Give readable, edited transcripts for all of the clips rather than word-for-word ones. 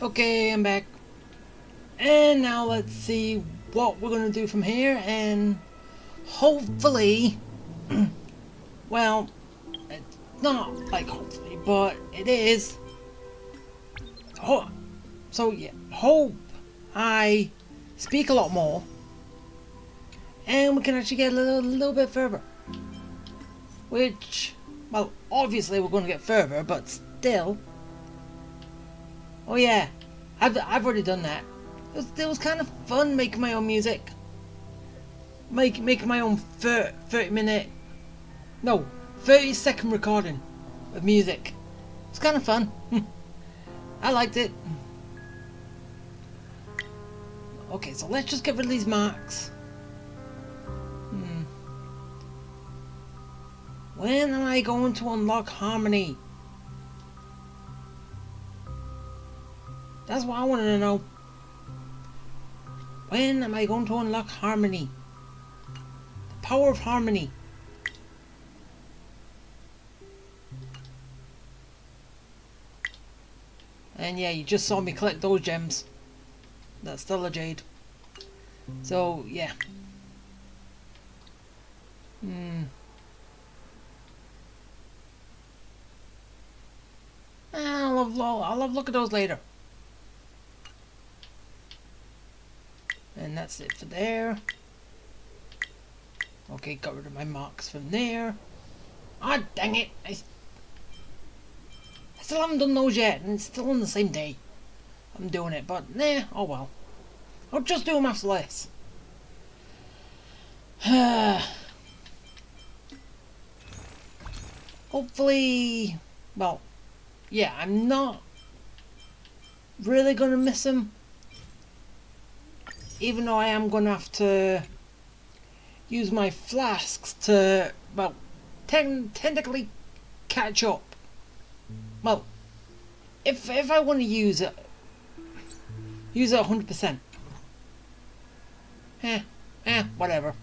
Okay, I'm back. And now let's see what we're gonna do from here, and hopefully, well, it's not like hopefully, but it is. So yeah, hope I speak a lot more, and we can actually get a little bit further. Which, well, obviously we're gonna get further, but still. Oh yeah, I've already done that. It was kind of fun making my own music. Making my own 30-minute, no, 30-second recording of music. It's kind of fun. I liked it. Okay, so let's just get rid of these marks. When am I going to unlock harmony? That's what I want to know. When am I going to unlock harmony? The power of harmony. And yeah, you just saw me collect those gems. That's still a jade. So yeah. I'll have a look at those later. And that's it for there. Okay, got rid of my marks from there. Ah, dang it! I still haven't done those yet, and it's still on the same day. I'm doing it, but nah, oh well. I'll just do them after this. Hopefully, well, yeah, I'm not really gonna miss them. Even though I am gonna have to use my flasks to, well, technically catch up. Well, if I want to use it 100%. Whatever.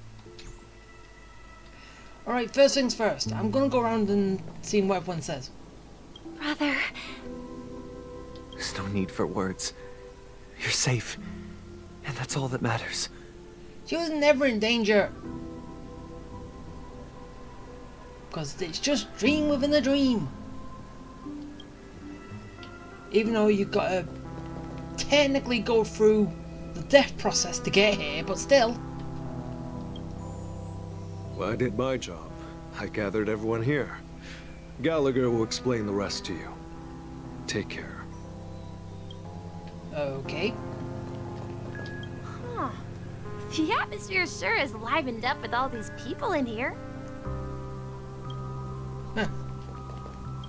Alright, first things first. I'm gonna go around and see what everyone says. Brother. There's no need for words. You're safe. And that's all that matters. She was never in danger. Because it's just dream within a dream. Even though you've got to technically go through the death process to get here, but still. Well, I did my job. I gathered everyone here. Gallagher will explain the rest to you. Take care. Okay. Huh. The atmosphere sure is livened up with all these people in here. Huh.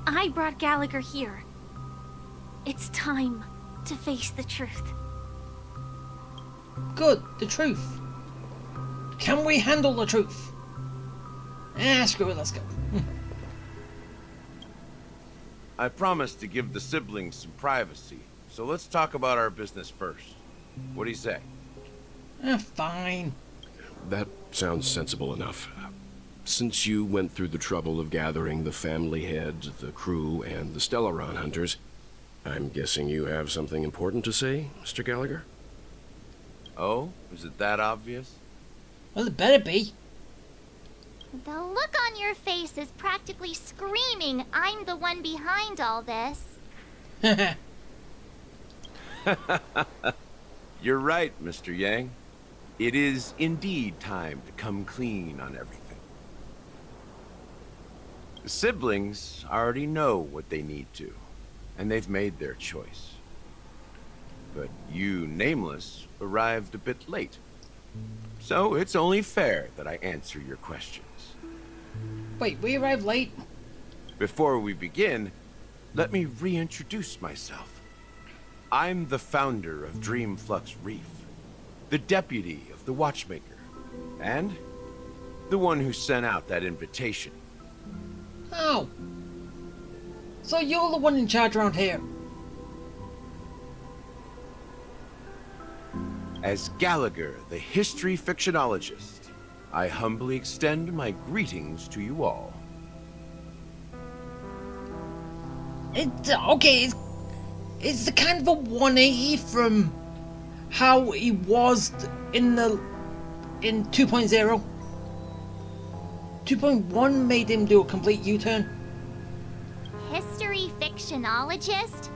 I brought Gallagher here. It's time to face the truth. Good, the truth. Can we handle the truth? Screw it, let's go. I promised to give the siblings some privacy, so let's talk about our business first. What do you say? Fine. That sounds sensible enough. Since you went through the trouble of gathering the family heads, the crew, and the Stellaron hunters, I'm guessing you have something important to say, Mr. Gallagher? Oh, is it that obvious? Well, it better be. The look on your face is practically screaming, I'm the one behind all this. You're right, Mr. Yang. It is indeed time to come clean on everything. The siblings already know what they need to, and they've made their choice. But you, Nameless, arrived a bit late. So it's only fair that I answer your questions. Wait, we arrived late? Before we begin, let me reintroduce myself. I'm the founder of Dreamflux Reef, the deputy of the Watchmaker, and the one who sent out that invitation. Oh. So you're the one in charge around here? As Gallagher, the history fictionologist, I humbly extend my greetings to you all. Okay, It's the kind of a 180 from how he was in 2.0. 2.1 made him do a complete U-turn. History fictionologist?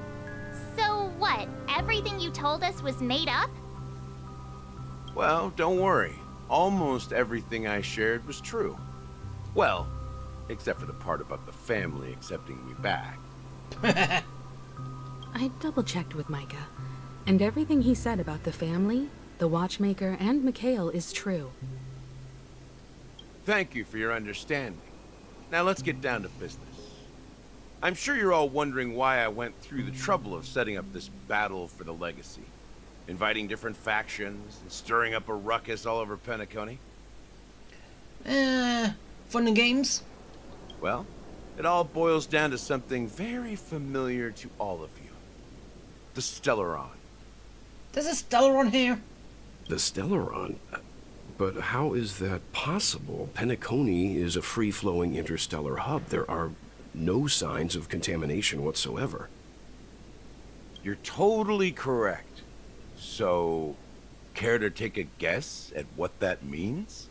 So what, everything you told us was made up? Well, don't worry. Almost everything I shared was true. Well, except for the part about the family accepting me back. I double-checked with Micah, and everything he said about the family, the Watchmaker, and Mikhail is true. Thank you for your understanding. Now let's get down to business. I'm sure you're all wondering why I went through the trouble of setting up this battle for the legacy. Inviting different factions and stirring up a ruckus all over Penacony. Fun and games? Well, it all boils down to something very familiar to all of you. The Stellaron. There's a Stellaron here. The Stellaron? But how is that possible? Penacony is a free-flowing interstellar hub. There are no signs of contamination whatsoever. You're totally correct. So, care to take a guess at what that means?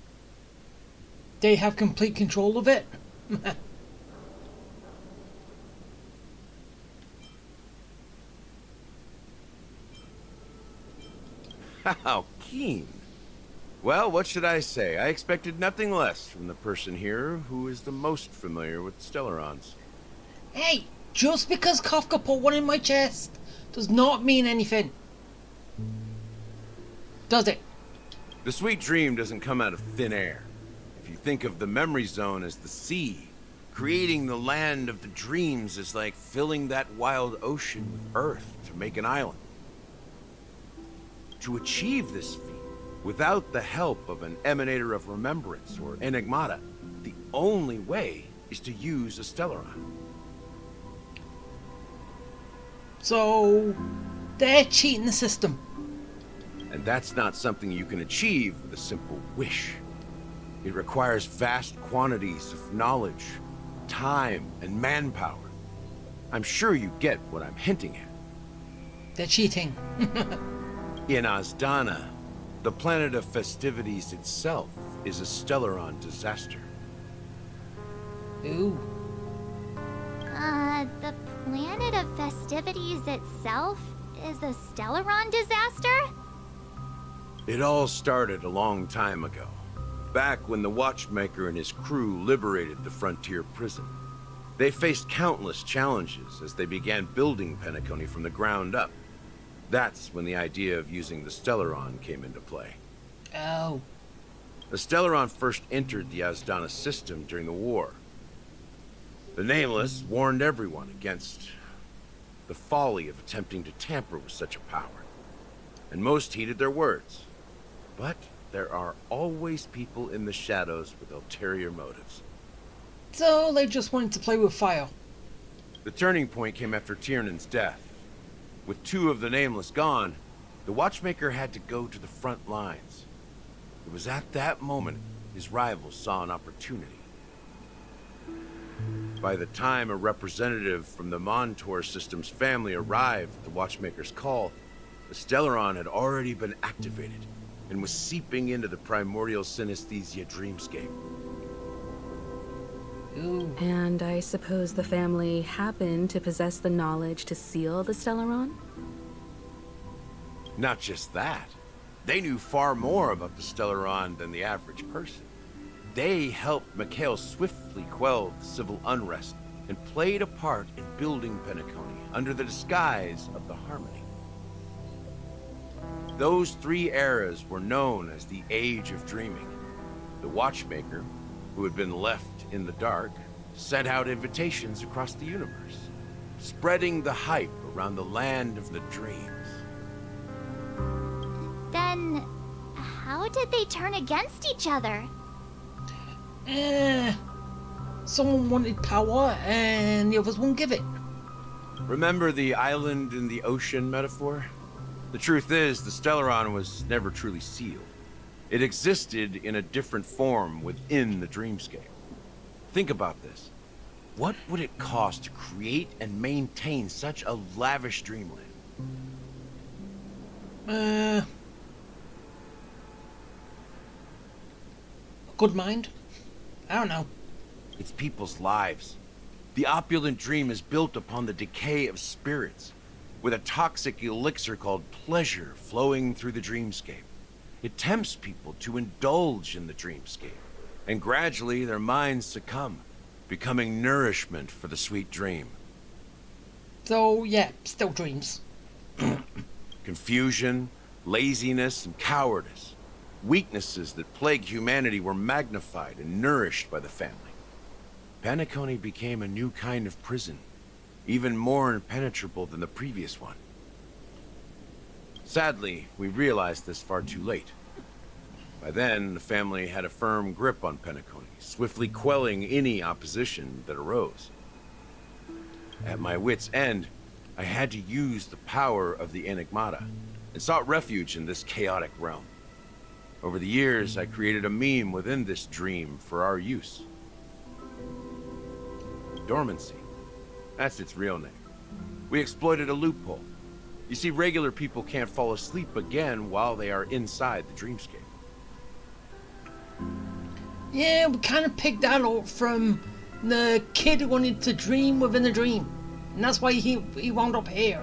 They have complete control of it. How keen. Well, what should I say? I expected nothing less from the person here who is the most familiar with Stellarons. Hey, just because Kafka put one in my chest does not mean anything. Does it? The sweet dream doesn't come out of thin air. If you think of the memory zone as the sea, creating the land of the dreams is like filling that wild ocean with earth to make an island. To achieve this feat, without the help of an emanator of remembrance or enigmata, the only way is to use a Stellaron. So, they're cheating the system. And that's not something you can achieve with a simple wish. It requires vast quantities of knowledge, time, and manpower. I'm sure you get what I'm hinting at. They're cheating. In Azdana, the planet of festivities itself is a Stellaron disaster. Ooh. The planet of festivities itself is a Stellaron disaster? It all started a long time ago, back when the Watchmaker and his crew liberated the frontier prison. They faced countless challenges as they began building Penacony from the ground up. That's when the idea of using the Stellaron came into play. Oh. The Stellaron first entered the Azdana system during the war. The Nameless warned everyone against the folly of attempting to tamper with such a power, and most heeded their words. But there are always people in the shadows with ulterior motives. So they just wanted to play with fire. The turning point came after Tiernan's death. With two of the Nameless gone, the Watchmaker had to go to the front lines. It was at that moment his rivals saw an opportunity. By the time a representative from the Montour System's family arrived at the Watchmaker's call, the Stellaron had already been activated and was seeping into the primordial synesthesia dreamscape. Ooh. And I suppose the family happened to possess the knowledge to seal the Stellaron? Not just that. They knew far more about the Stellaron than the average person. They helped Mikhail swiftly quell the civil unrest and played a part in building Penacony under the disguise of the Harmony. Those three eras were known as the Age of Dreaming. The Watchmaker, who had been left in the dark, sent out invitations across the universe, spreading the hype around the land of the dreams. Then, how did they turn against each other? Someone wanted power and the others wouldn't give it. Remember the island in the ocean metaphor? The truth is, the Stellaron was never truly sealed. It existed in a different form within the dreamscape. Think about this. What would it cost to create and maintain such a lavish dreamland? Good mind? I don't know. It's people's lives. The opulent dream is built upon the decay of spirits, with a toxic elixir called pleasure flowing through the dreamscape. It tempts people to indulge in the dreamscape, and gradually their minds succumb, becoming nourishment for the sweet dream. So, yeah, still dreams. Confusion, laziness, and cowardice. Weaknesses that plague humanity were magnified and nourished by the family. Penacony became a new kind of prison, even more impenetrable than the previous one. Sadly, we realized this far too late. By then, the family had a firm grip on Penacony, swiftly quelling any opposition that arose. At my wit's end, I had to use the power of the Enigmata, and sought refuge in this chaotic realm. Over the years, I created a meme within this dream for our use. Dormancy. That's its real name. We exploited a loophole. You see, regular people can't fall asleep again while they are inside the dreamscape. Yeah, we kind of picked that up from the kid who wanted to dream within a dream. And that's why he wound up here.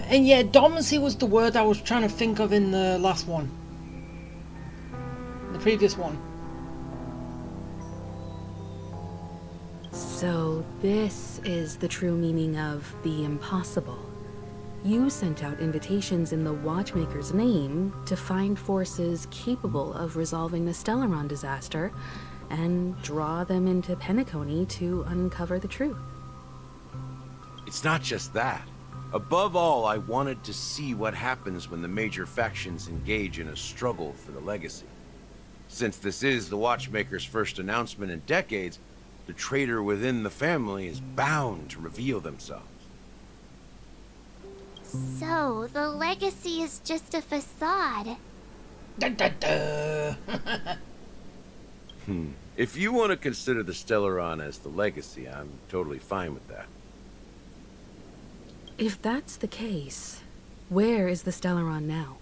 And yeah, dormancy was the word I was trying to think of in the last one. The previous one. So this is the true meaning of the impossible. You sent out invitations in the Watchmaker's name to find forces capable of resolving the Stellaron disaster and draw them into Penacony to uncover the truth. It's not just that. Above all, I wanted to see what happens when the major factions engage in a struggle for the legacy. Since this is the Watchmaker's first announcement in decades, the traitor within the family is bound to reveal themselves. So, the legacy is just a facade. Dun, dun, dun. If you want to consider the Stellaron as the legacy, I'm totally fine with that. If that's the case, where is the Stellaron now?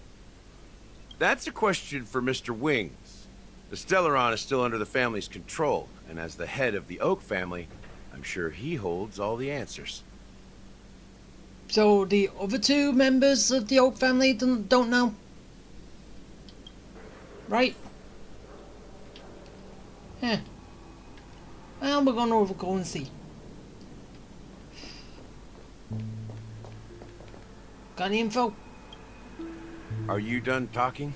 That's a question for Mr. Wings. The Stellaron is still under the family's control, and as the head of the Oak family, I'm sure he holds all the answers. So the other two members of the Oak family don't know? Right? Yeah. Well, we're gonna go and see. Got any info? Are you done talking?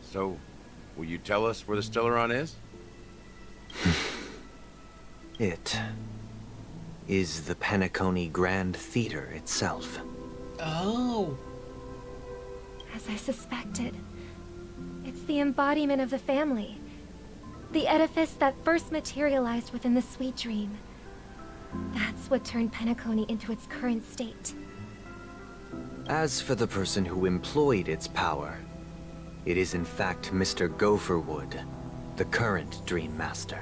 So, will you tell us where the Stellaron is? It is the Penacony Grand Theater itself. Oh. As I suspected, it's the embodiment of the family. The edifice that first materialized within the Sweet Dream. That's what turned Penacony into its current state. As for the person who employed its power, it is in fact Mr. Gopherwood, the current Dream Master.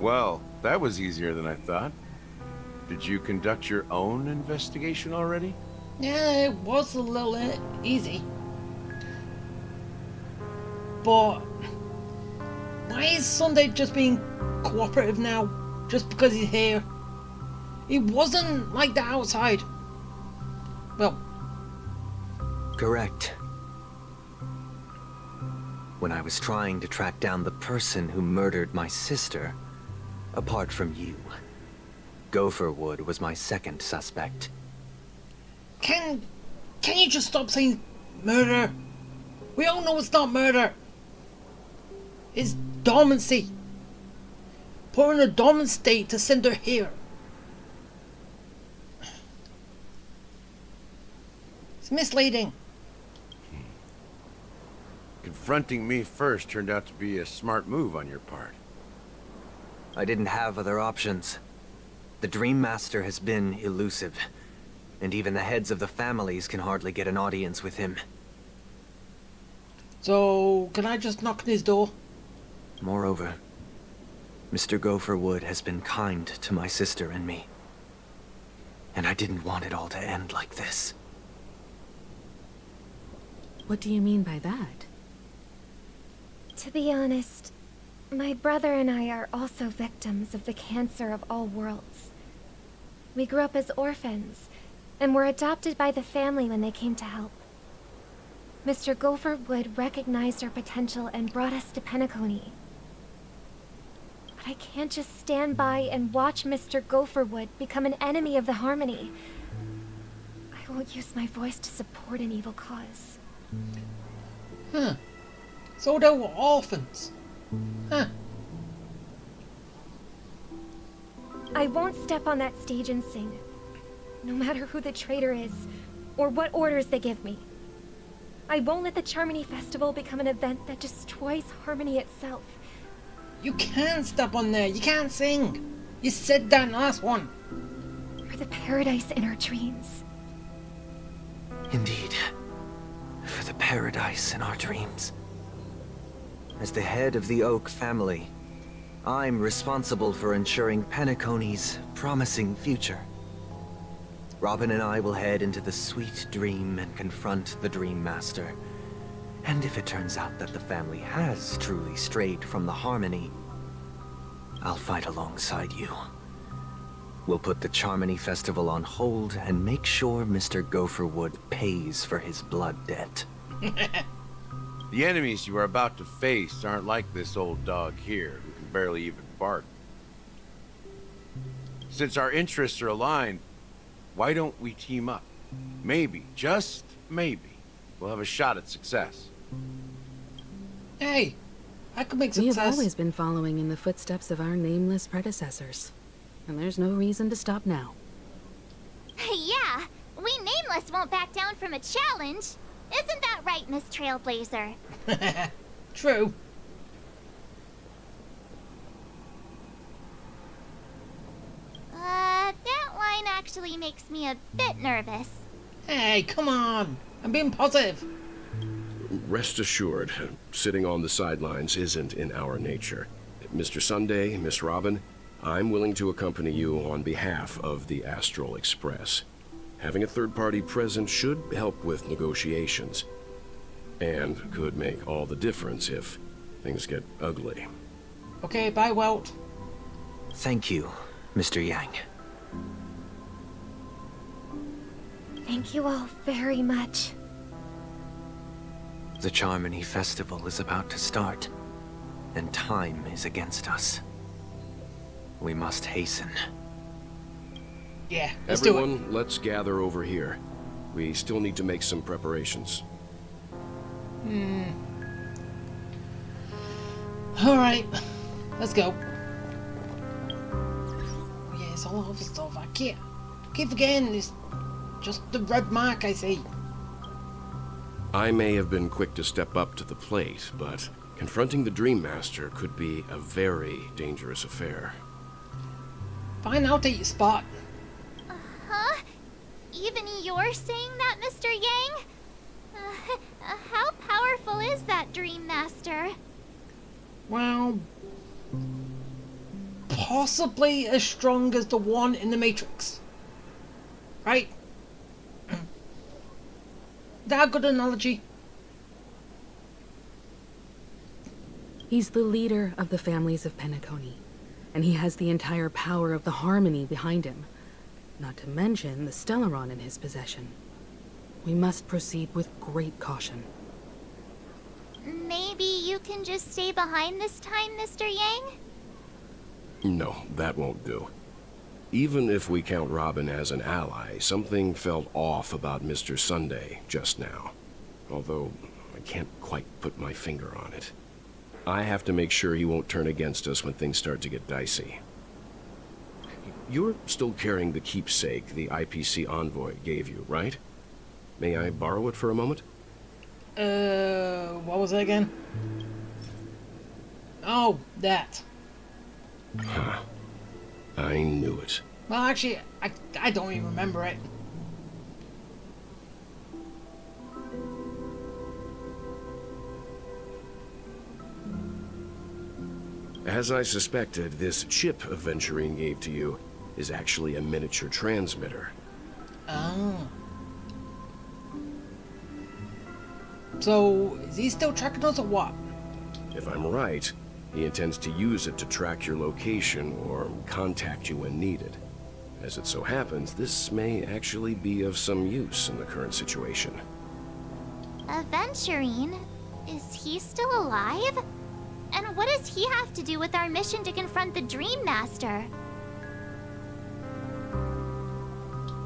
Well, that was easier than I thought. Did you conduct your own investigation already? Yeah, it was a little easy. But why is Sunday just being cooperative now? Just because he's here? He wasn't like that outside. Well, Correct. When I was trying to track down the person who murdered my sister, apart from you, Gopherwood was my second suspect. can you just stop saying murder? We all know it's not murder. It's dormancy. Put her in a dormant state to send her here. It's misleading. Confronting me first turned out to be a smart move on your part. I didn't have other options. The Dream Master has been elusive, and even the heads of the families can hardly get an audience with him. So, can I just knock on his door? Moreover, Mr. Gopherwood has been kind to my sister and me. And And I didn't want it all to end like this. What do you mean by that? To be honest, my brother and I are also victims of the cancer of all worlds. We grew up as orphans, and were adopted by the family when they came to help. Mr. Gopherwood recognized our potential and brought us to Penacony. But I can't just stand by and watch Mr. Gopherwood become an enemy of the Harmony. I won't use my voice to support an evil cause. Huh. So they were orphans. Huh. I won't step on that stage and sing, no matter who the traitor is, or what orders they give me. I won't let the Charmony Festival become an event that destroys Harmony itself. You can't step on there. You can't sing. You said that in the last one. For the paradise in our dreams. Indeed. For the paradise in our dreams. As the head of the Oak family, I'm responsible for ensuring Penacony's promising future. Robin and I will head into the sweet dream and confront the Dream Master. And if it turns out that the family has truly strayed from the Harmony, I'll fight alongside you. We'll put the Charmony Festival on hold and make sure Mr. Gopherwood pays for his blood debt. The enemies you are about to face aren't like this old dog here, who can barely even bark. Since our interests are aligned, why don't we team up? Maybe, just maybe, we'll have a shot at success. Hey, I could make We success. have always been following in the footsteps of our nameless predecessors. And there's no reason to stop now. Yeah, we Nameless won't back down from a challenge. Isn't that right, Miss Trailblazer? True. That line actually makes me a bit nervous. Hey, come on. I'm being positive. Rest assured, sitting on the sidelines isn't in our nature. Mr. Sunday, Miss Robin, I'm willing to accompany you on behalf of the Astral Express. Having a third party present should help with negotiations. And could make all the difference if things get ugly. Okay, bye, Welt. Thank you, Mr. Yang. Thank you all very much. The Charmony Festival is about to start, and time is against us. We must hasten. Yeah, let's do it. Everyone, let's gather over here. We still need to make some preparations. Alright, let's go. Oh, yeah, it's all over stuff. I keep forgetting. It's just the red mark I see. I may have been quick to step up to the plate, but confronting the Dream Master could be a very dangerous affair. Fine, I'll take your spot. Huh? Even you're saying that, Mr. Yang? How powerful is that Dream Master? Well, possibly as strong as the one in the Matrix. Right? Is that a good analogy? He's the leader of the families of Penacony, and he has the entire power of the Harmony behind him, not to mention the Stellaron in his possession. We must proceed with great caution. Maybe you can just stay behind this time, Mr. Yang? No, that won't do. Even if we count Robin as an ally, something felt off about Mr. Sunday just now. Although, I can't quite put my finger on it. I have to make sure he won't turn against us when things start to get dicey. You're still carrying the keepsake the IPC envoy gave you, right? May I borrow it for a moment? What was it again? Oh, that. Huh. I knew it. Well, actually, I don't even remember it. As I suspected, this chip Aventurine gave to you is actually a miniature transmitter. Oh. So, is he still tracking us or what? If I'm right, he intends to use it to track your location or contact you when needed. As it so happens, this may actually be of some use in the current situation. Aventurine? Is he still alive? And what does he have to do with our mission to confront the Dream Master?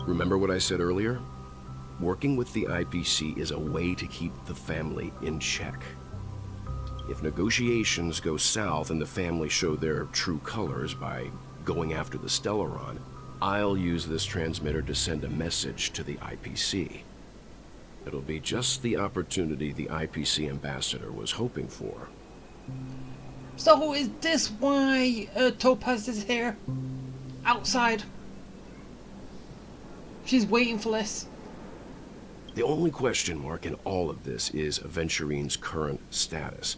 Remember what I said earlier? Working with the IPC is a way to keep the family in check. If negotiations go south and the family show their true colors by going after the Stellaron, I'll use this transmitter to send a message to the IPC. It'll be just the opportunity the IPC ambassador was hoping for. So is this why Topaz is here? Outside? She's waiting for this. The only question mark in all of this is Aventurine's current status.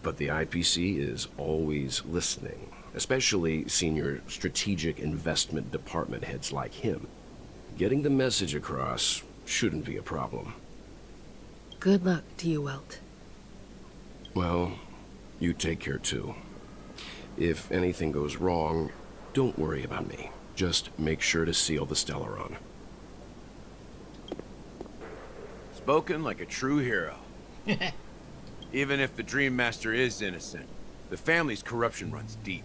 But the IPC is always listening, especially senior strategic investment department heads like him. Getting the message across shouldn't be a problem. Good luck to you, Welt. Well, you take care too. If anything goes wrong, don't worry about me. Just make sure to seal the Stellaron. Spoken like a true hero. Even if the Dream Master is innocent, the family's corruption runs deep.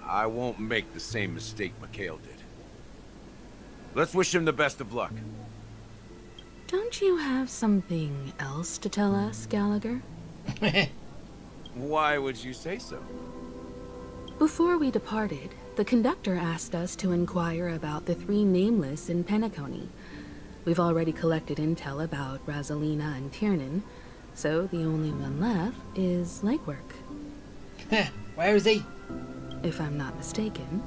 I won't make the same mistake Mikhail did. Let's wish him the best of luck. Don't you have something else to tell us, Gallagher? Why would you say so? Before we departed, the conductor asked us to inquire about the 3 nameless in Penacony. We've already collected intel about Rosalina and Tiernan, so the only one left is Legwork. Where is he? If I'm not mistaken,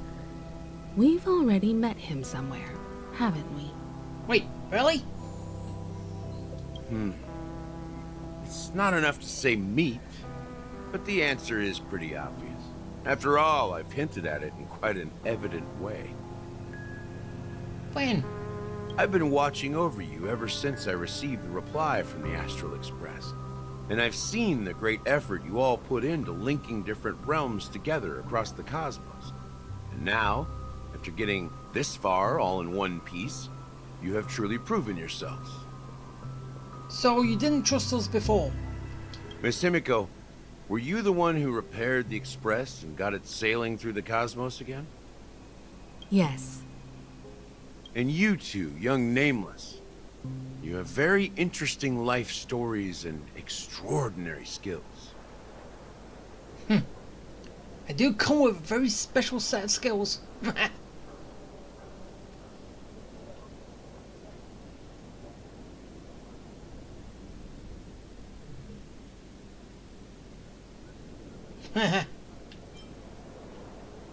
we've already met him somewhere, haven't we? Wait, really? It's not enough to say meet, but the answer is pretty obvious. After all, I've hinted at it in quite an evident way. When? I've been watching over you ever since I received the reply from the Astral Express. And I've seen the great effort you all put into linking different realms together across the cosmos. And now, after getting this far all in one piece, you have truly proven yourselves. So you didn't trust us before? Miss Himiko, were you the one who repaired the Express and got it sailing through the cosmos again? Yes. And you two, young Nameless, you have very interesting life stories and extraordinary skills. I do come with a very special set of skills.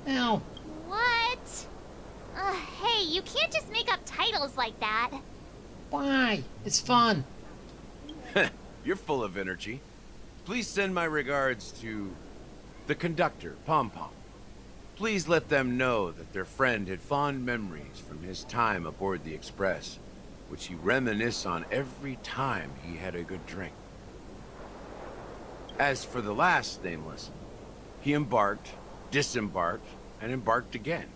Ow. What? Hey, you can't just make up titles like that. Why? It's fun. You're full of energy. Please send my regards to the conductor, Pom Pom. Please let them know that their friend had fond memories from his time aboard the Express, which he reminisced on every time he had a good drink. As for the last Nameless, he embarked, disembarked, and embarked again,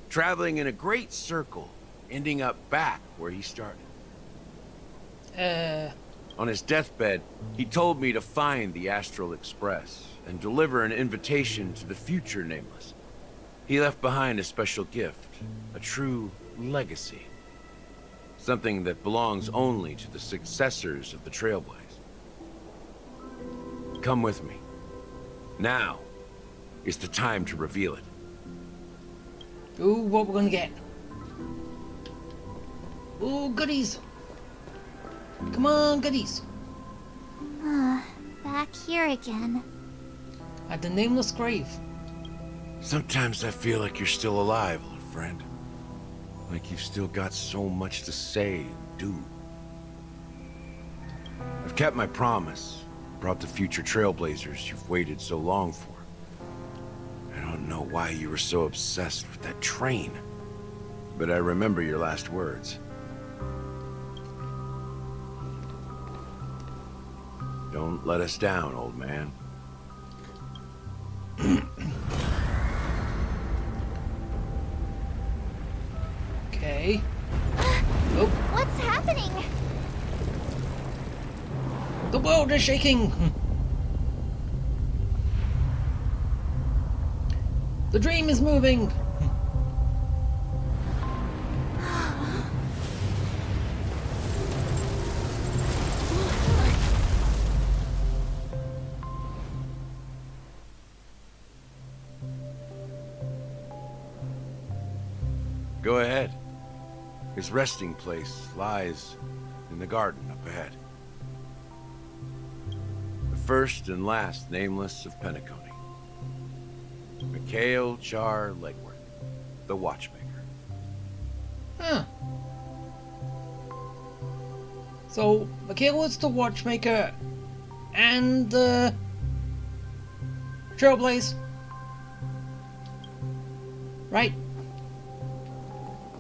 traveling in a great circle, ending up back where he started. On his deathbed, he told me to find the Astral Express and deliver an invitation to the future Nameless. He left behind a special gift, a true legacy. Something that belongs only to the successors of the Trailblaze. Come with me. Now is the time to reveal it. Ooh, what we're gonna get? Ooh, goodies. Come on, goodies. Back here again. At the nameless grave. Sometimes I feel like you're still alive, old friend. Like you've still got so much to say and do. I've kept my promise. Brought the future Trailblazers you've waited so long for. I don't know why you were so obsessed with that train. but I remember your last words. Don't let us down, old man. Okay. Oh, What's happening? the world is shaking! The dream is moving! Go ahead. His resting place lies in the garden up ahead. The first and last nameless of Penacony. Mikhail Char Legworth, the Watchmaker. Huh. So, Mikhail was the Watchmaker and the Trailblaze. Right?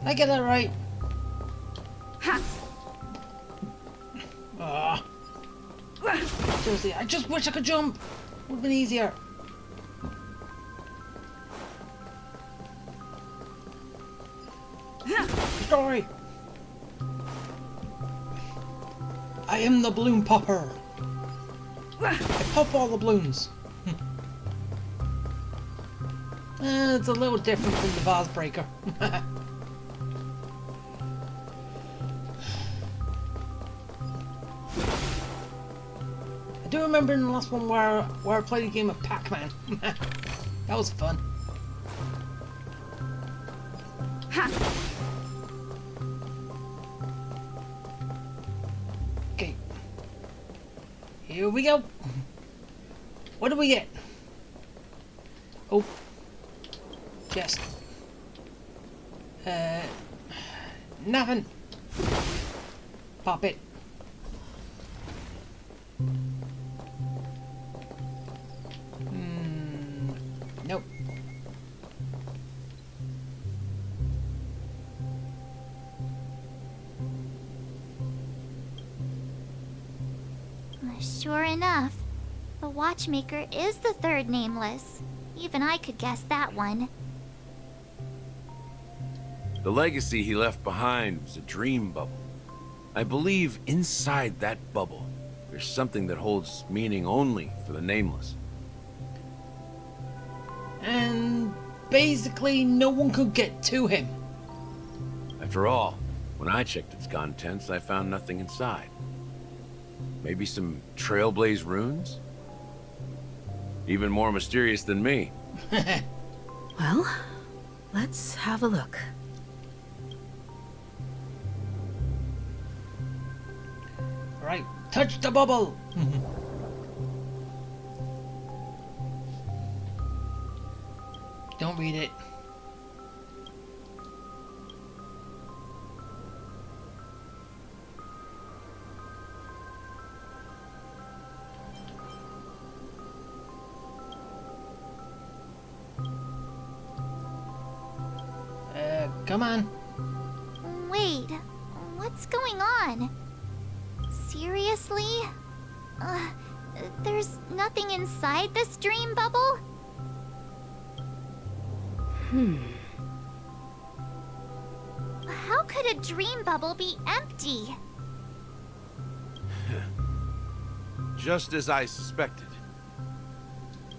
I get that right. Seriously, I just wish I could jump. Would have been easier. Story. I am the balloon popper. I pop all the balloons. It's a little different from the vase breaker. I do remember in the last one where I played a game of Pac-Man. That was fun. Okay. Here we go. What do we get? Oh. Chest. Nothing. Pop it. Nope. Sure enough, the Watchmaker is the third nameless. Even I could guess that one. The legacy he left behind was a dream bubble. I believe inside that bubble, there's something that holds meaning only for the nameless. And basically no one could get to him. After all, when I checked its contents, I found nothing inside. Maybe some Trailblaze runes? Even more mysterious than me. Well, let's have a look. Right, touch the bubble. Don't read it. Come on. Wait, what's going on? Seriously? There's nothing inside this dream bubble? How could a dream bubble be empty? Just as I suspected.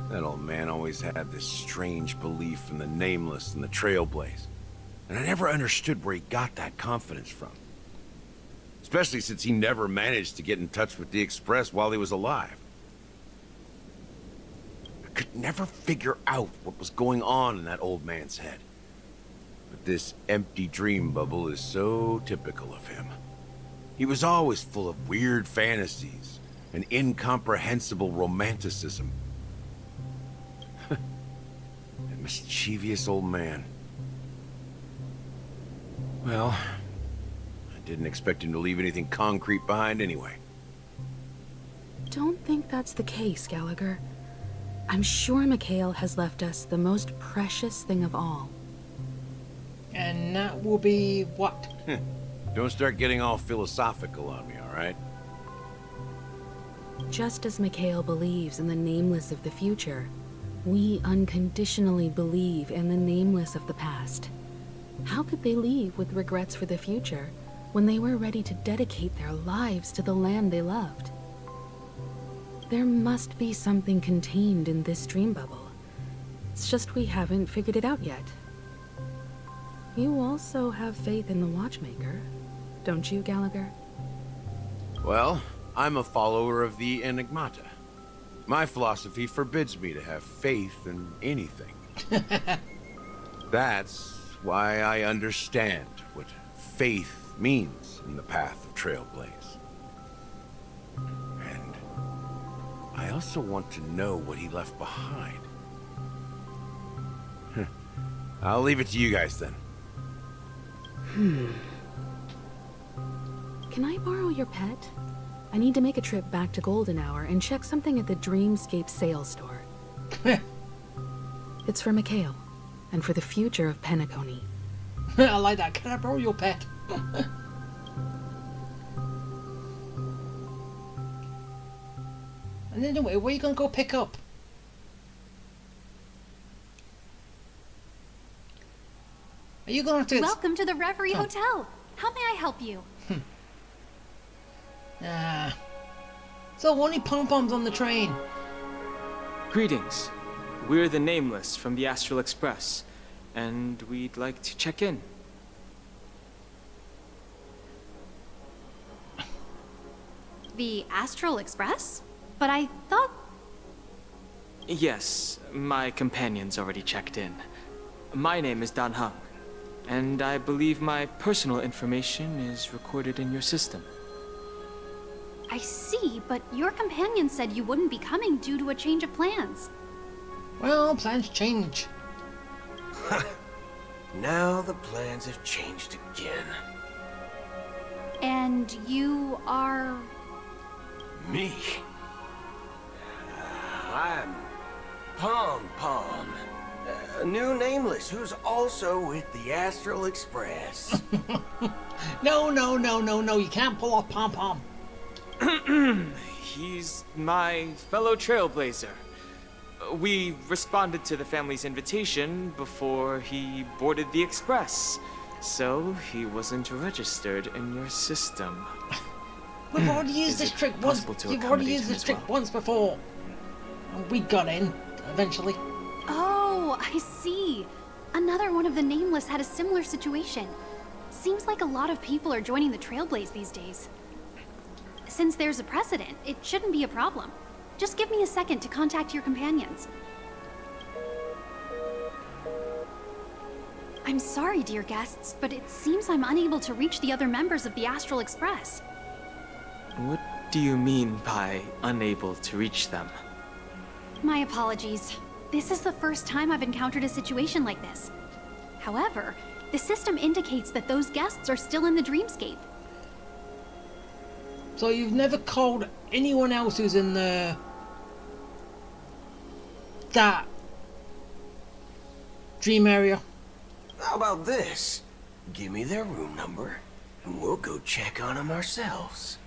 That old man always had this strange belief in the nameless and the Trailblaze. And I never understood where he got that confidence from. Especially since he never managed to get in touch with the Express while he was alive. I could never figure out what was going on in that old man's head. But this empty dream bubble is so typical of him. He was always full of weird fantasies and incomprehensible romanticism. That mischievous old man. Well, I didn't expect him to leave anything concrete behind anyway. Don't think that's the case, Gallagher. I'm sure Mikhail has left us the most precious thing of all. And And that will be what? Don't start getting all philosophical on me, alright? Just as Mikhail believes in the nameless of the future, we unconditionally believe in the nameless of the past. How could they leave with regrets for the future when they were ready to dedicate their lives to the land they loved? There must be something contained in this dream bubble. It's just we haven't figured it out yet. You also have faith in the Watchmaker, don't you, Gallagher? Well, I'm a follower of the Enigmata. My philosophy forbids me to have faith in anything. That's why I understand what faith means in the path of Trailblaze. And I also want to know what he left behind. I'll leave it to you guys then. Can I borrow your pet? I need to make a trip back to Golden Hour and check something at the Dreamscape sales store. It's for Mikhail, and for the future of Penacony. I like that. Can I borrow your pet? And anyway, where are you going to go pick up? Are you going to... Welcome to the Reverie Hotel. How may I help you? So only pom-poms on the train. Greetings. We're the Nameless from the Astral Express, and we'd like to check in. The Astral Express? But I thought... Yes, my companion's already checked in. My name is Dan Hung, and I believe my personal information is recorded in your system. I see, but your companion said you wouldn't be coming due to a change of plans. Well, plans change. Now the plans have changed again. And you are... Me? I'm Pom Pom, a new nameless who's also with the Astral Express. No, you can't pull off pom-pom. He's my fellow trailblazer. We responded to the family's invitation before he boarded the express, so he wasn't registered in your system. We've already used this trick once. You've already used this trick once before. And we got in, eventually. Oh, I see. Another one of the Nameless had a similar situation. Seems like a lot of people are joining the Trailblaze these days. Since there's a precedent, it shouldn't be a problem. Just give me a second to contact your companions. I'm sorry, dear guests, but it seems I'm unable to reach the other members of the Astral Express. What do you mean by unable to reach them? My apologies. This is the first time I've encountered a situation like this. However, the system indicates that those guests are still in the dreamscape. So you've never called anyone else who's in that dream area? How about this? Give me their room number, and we'll go check on them ourselves.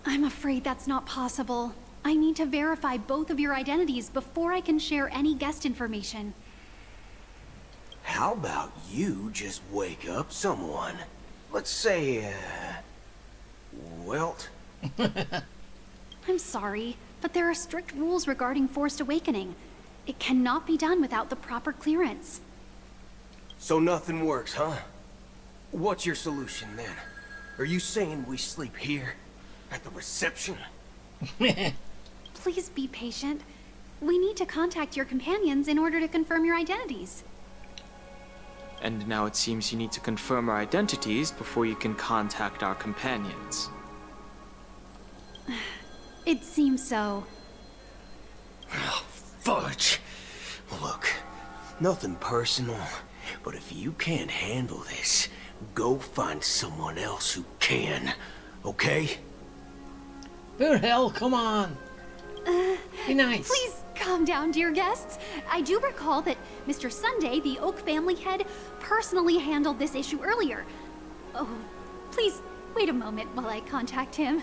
I'm afraid that's not possible. I need to verify both of your identities before I can share any guest information. How about you just wake up someone? Let's say, Welt? I'm sorry, but there are strict rules regarding forced awakening. It cannot be done without the proper clearance. So nothing works, huh? What's your solution then? Are you saying we sleep here? At the reception? Please be patient. We need to contact your companions in order to confirm your identities. And now it seems you need to confirm our identities before you can contact our companions. It seems so. Oh, fudge. Look, nothing personal, but if you can't handle this, go find someone else who can, okay? Who the hell? Come on. Be nice. Please, Calm down, dear guests. I do recall that Mr. Sunday, the Oak family head, personally handled this issue earlier. Oh, please wait a moment while I contact him.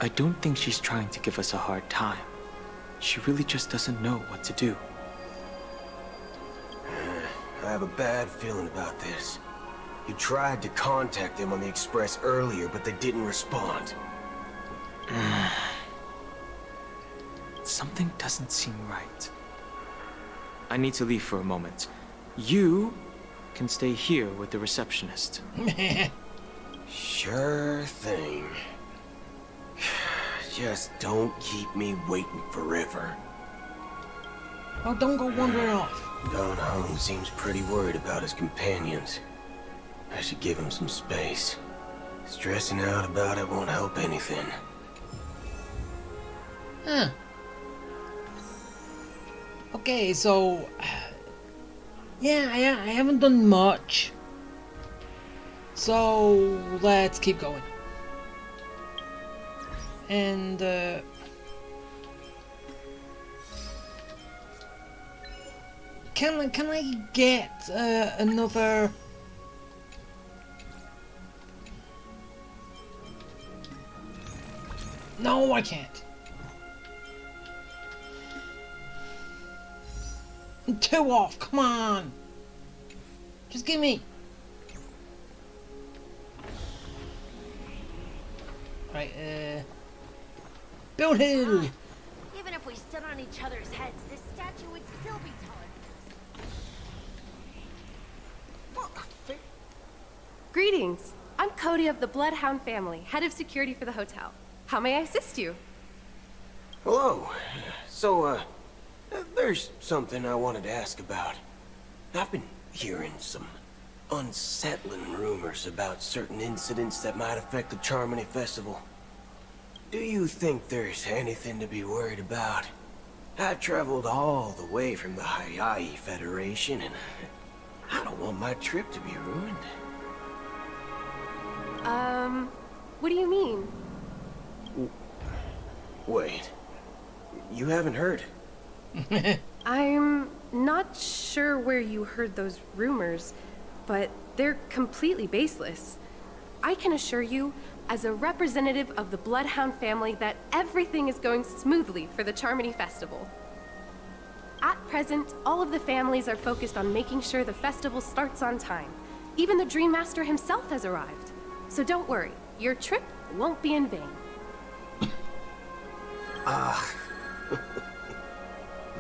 I don't think she's trying to give us a hard time. She really just doesn't know what to do. I have a bad feeling about this. You tried to contact them on the Express earlier, but they didn't respond. Something doesn't seem right. I need to leave for a moment. You can stay here with the receptionist. Sure thing. Just don't keep me waiting forever. Oh, don't go wandering off. Don Hung seems pretty worried about his companions. I should give him some space. Stressing out about it won't help anything. Huh. Okay, so... yeah, I haven't done much. So, let's keep going. And, Can I get, another... No, I can't. I'm 2 off, come on! Just give me... Right, Build Hill! Even if we stood on each other's heads, this statue would still be taller than us. Greetings. I'm Cody of the Bloodhound family, head of security for the hotel. How may I assist you? Hello. So, there's something I wanted to ask about. I've been hearing some unsettling rumors about certain incidents that might affect the Charmony Festival. Do you think there's anything to be worried about? I've traveled all the way from the Hayaii Federation, and I don't want my trip to be ruined. What do you mean? Wait. You haven't heard? I'm not sure where you heard those rumors, but they're completely baseless. I can assure you, as a representative of the Bloodhound family, that everything is going smoothly for the Charmony Festival. At present, all of the families are focused on making sure the festival starts on time. Even the Dream Master himself has arrived. So don't worry, your trip won't be in vain.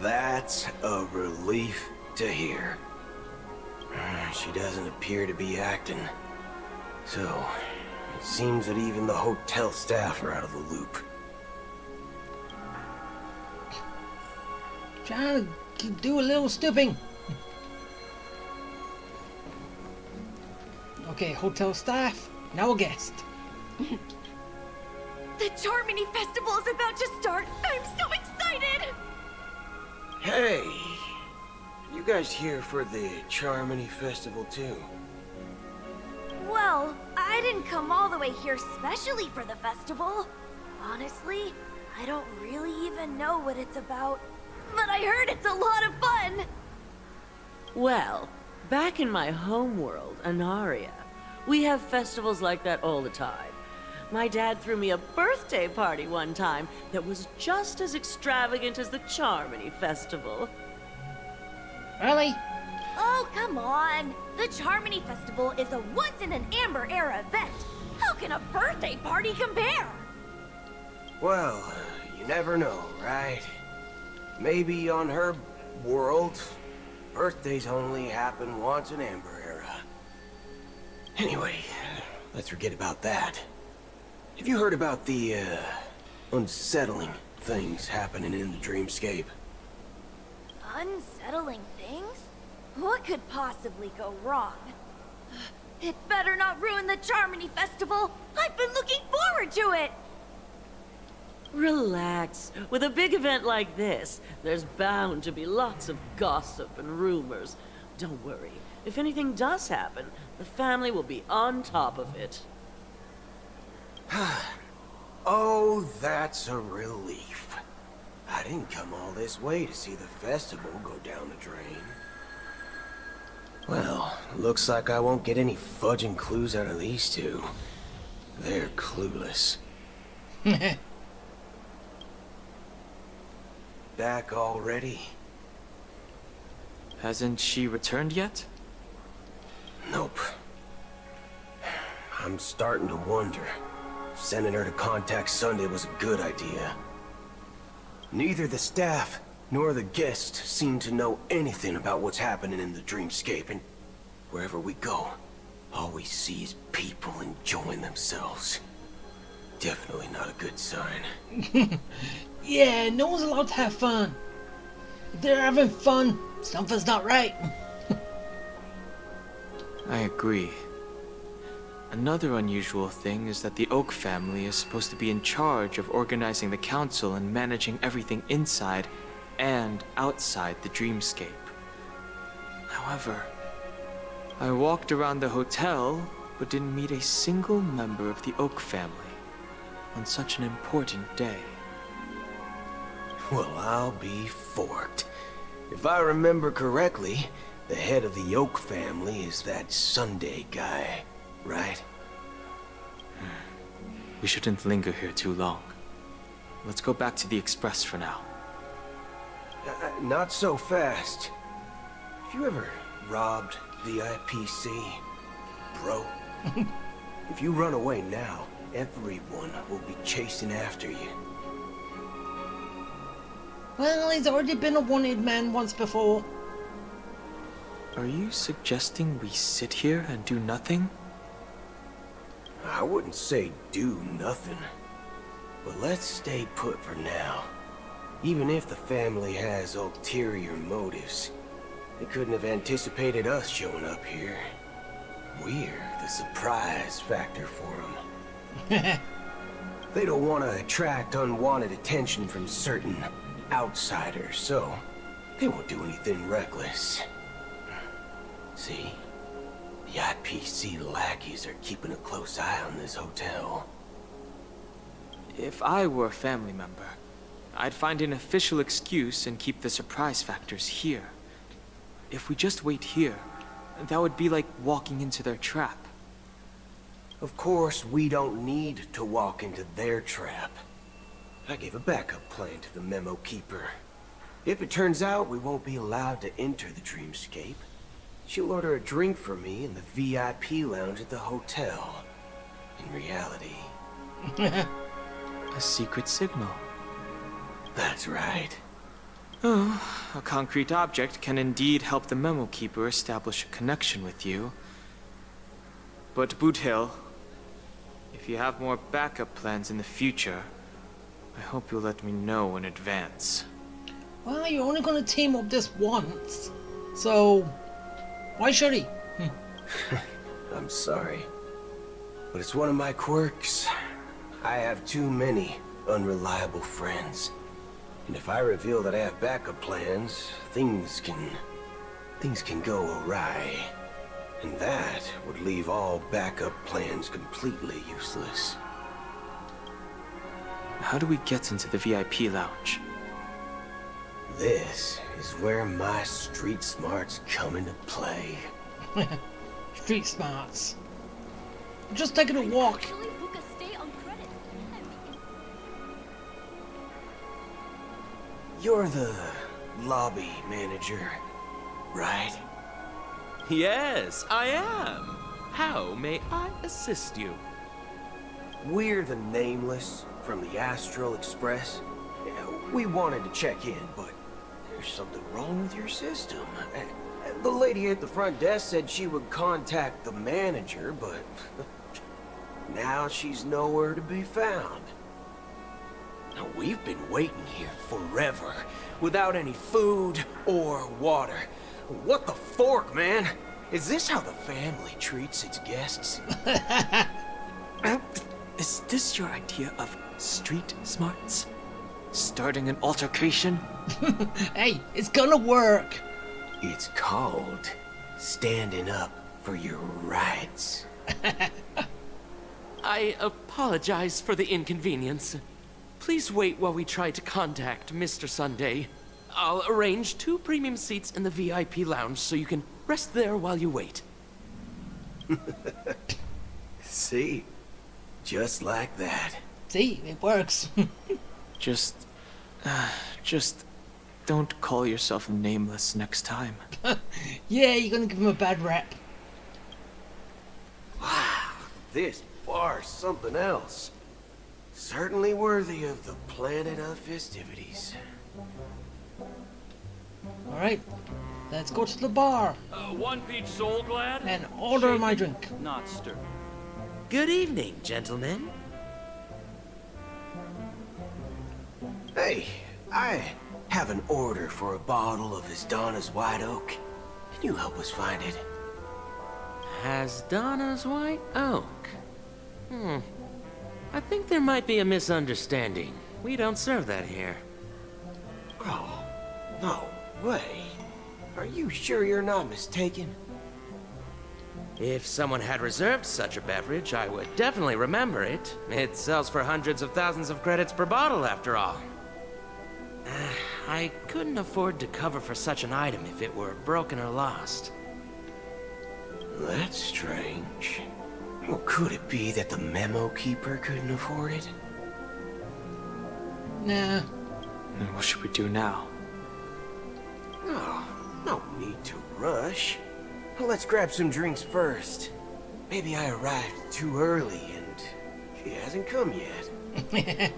That's a relief to hear. She doesn't appear to be acting. So, it seems that even the hotel staff are out of the loop. Trying to do a little stooping. Okay, hotel staff, now a guest. The Charmony Festival is about to start! I'm so excited! Hey! You guys here for the Charmony Festival too? Well, I didn't come all the way here specially for the festival. Honestly, I don't really even know what it's about. But I heard it's a lot of fun! Well, back in my home world, Anaria, we have festivals like that all the time. My dad threw me a birthday party one time that was just as extravagant as the Charmony Festival. Really? Oh, come on! The Charmony Festival is a once-in-an-Amber-era event. How can a birthday party compare? Well, you never know, right? Maybe on her world, birthdays only happen once in Amber Era. Anyway, let's forget about that. Have you heard about the, unsettling things happening in the dreamscape? Unsettling things? What could possibly go wrong? It better not ruin the Charmony Festival! I've been looking forward to it! Relax. With a big event like this, there's bound to be lots of gossip and rumors. Don't worry. If anything does happen, the family will be on top of it. Oh, that's a relief. I I didn't come all this way to see the festival go down the drain. Well, looks like I won't get any fudging clues out of these two. They're clueless. Back already? Hasn't she returned yet? Nope. I'm starting to wonder if sending her to contact Sunday was a good idea. Neither the staff nor the guests seem to know anything about what's happening in the dreamscape, and wherever we go, all we see is people enjoying themselves. Definitely not a good sign. Yeah, no one's allowed to have fun. If they're having fun, something's not right. I agree. Another unusual thing is that the Oak family is supposed to be in charge of organizing the council and managing everything inside and outside the dreamscape. However, I walked around the hotel but didn't meet a single member of the Oak family on such an important day. Well, I'll be forked. If I remember correctly, the head of the Oak family is that Sunday guy, right? We shouldn't linger here too long. Let's go back to the Express for now. Not so fast. Have you ever robbed the IPC, bro? If you run away now, everyone will be chasing after you. Well, he's already been a wanted man once before. Are you suggesting we sit here and do nothing? I wouldn't say do nothing. But let's stay put for now. Even if the family has ulterior motives, they couldn't have anticipated us showing up here. We're the surprise factor for them. They don't want to attract unwanted attention from certain outsiders, so they won't do anything reckless. See? The IPC lackeys are keeping a close eye on this hotel. If I were a family member, I'd find an official excuse and keep the surprise factors here. If we just wait here, that would be like walking into their trap. Of course, we don't need to walk into their trap. I gave a backup plan to the memo keeper. If it turns out we won't be allowed to enter the dreamscape, she'll order a drink for me in the VIP lounge at the hotel. In reality... A secret signal. That's right. Oh, a concrete object can indeed help the memo keeper establish a connection with you. But Boot Hill, if you have more backup plans in the future, I hope you'll let me know in advance. Well, you're only going to team up this once, so why should he? I'm sorry, but it's one of my quirks. I have too many unreliable friends. And if I reveal that I have backup plans, things can go awry. And that would leave all backup plans completely useless. How do we get into the VIP lounge? This is where my street smarts come into play. Street smarts. I'm just taking a walk. You're the lobby manager, right? Yes, I am. How may I assist you? We're the Nameless from the Astral Express. We wanted to check in, but there's something wrong with your system. The lady at the front desk said she would contact the manager, but now she's nowhere to be found. Now, we've been waiting here forever, without any food or water. What the fork, man? Is this how the family treats its guests? Is this your idea of street smarts? Starting an altercation? Hey, it's gonna work. It's called standing up for your rights. I apologize for the inconvenience. please wait while we try to contact Mr. Sunday. I'll arrange 2 premium seats in the VIP lounge so you can rest there while you wait. See? Just like that. See, it works. Just don't call yourself nameless next time. Yeah, you're gonna give him a bad rap. Wow, this bar's something else. Certainly worthy of the planet of festivities. Alright, let's go to the bar. 1 peach soul glad. And order my drink. Not stir. Good evening, gentlemen. Hey, I have an order for a bottle of Donna's White Oak. Can you help us find it? Donna's White Oak? I think there might be a misunderstanding. We don't serve that here. Oh, no way. Are you sure you're not mistaken? If someone had reserved such a beverage, I would definitely remember it. It sells for hundreds of thousands of credits per bottle, after all. I couldn't afford to cover for such an item if it were broken or lost. That's strange. Well, could it be that the memo keeper couldn't afford it? Nah. Then what should we do now? Oh, no need to rush. Well, let's grab some drinks first. Maybe I arrived too early and she hasn't come yet.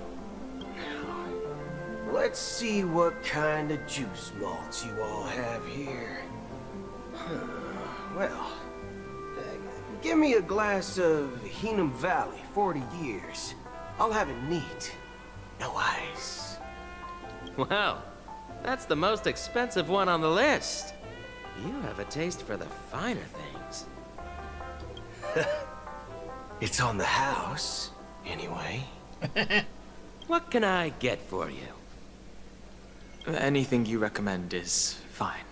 Let's see what kind of juice malts you all have here. Well, give me a glass of Heenum Valley, 40 years. I'll have it neat. No ice. Well, that's the most expensive one on the list. You have a taste for the finer things. It's on the house, anyway. What can I get for you? Anything you recommend is fine.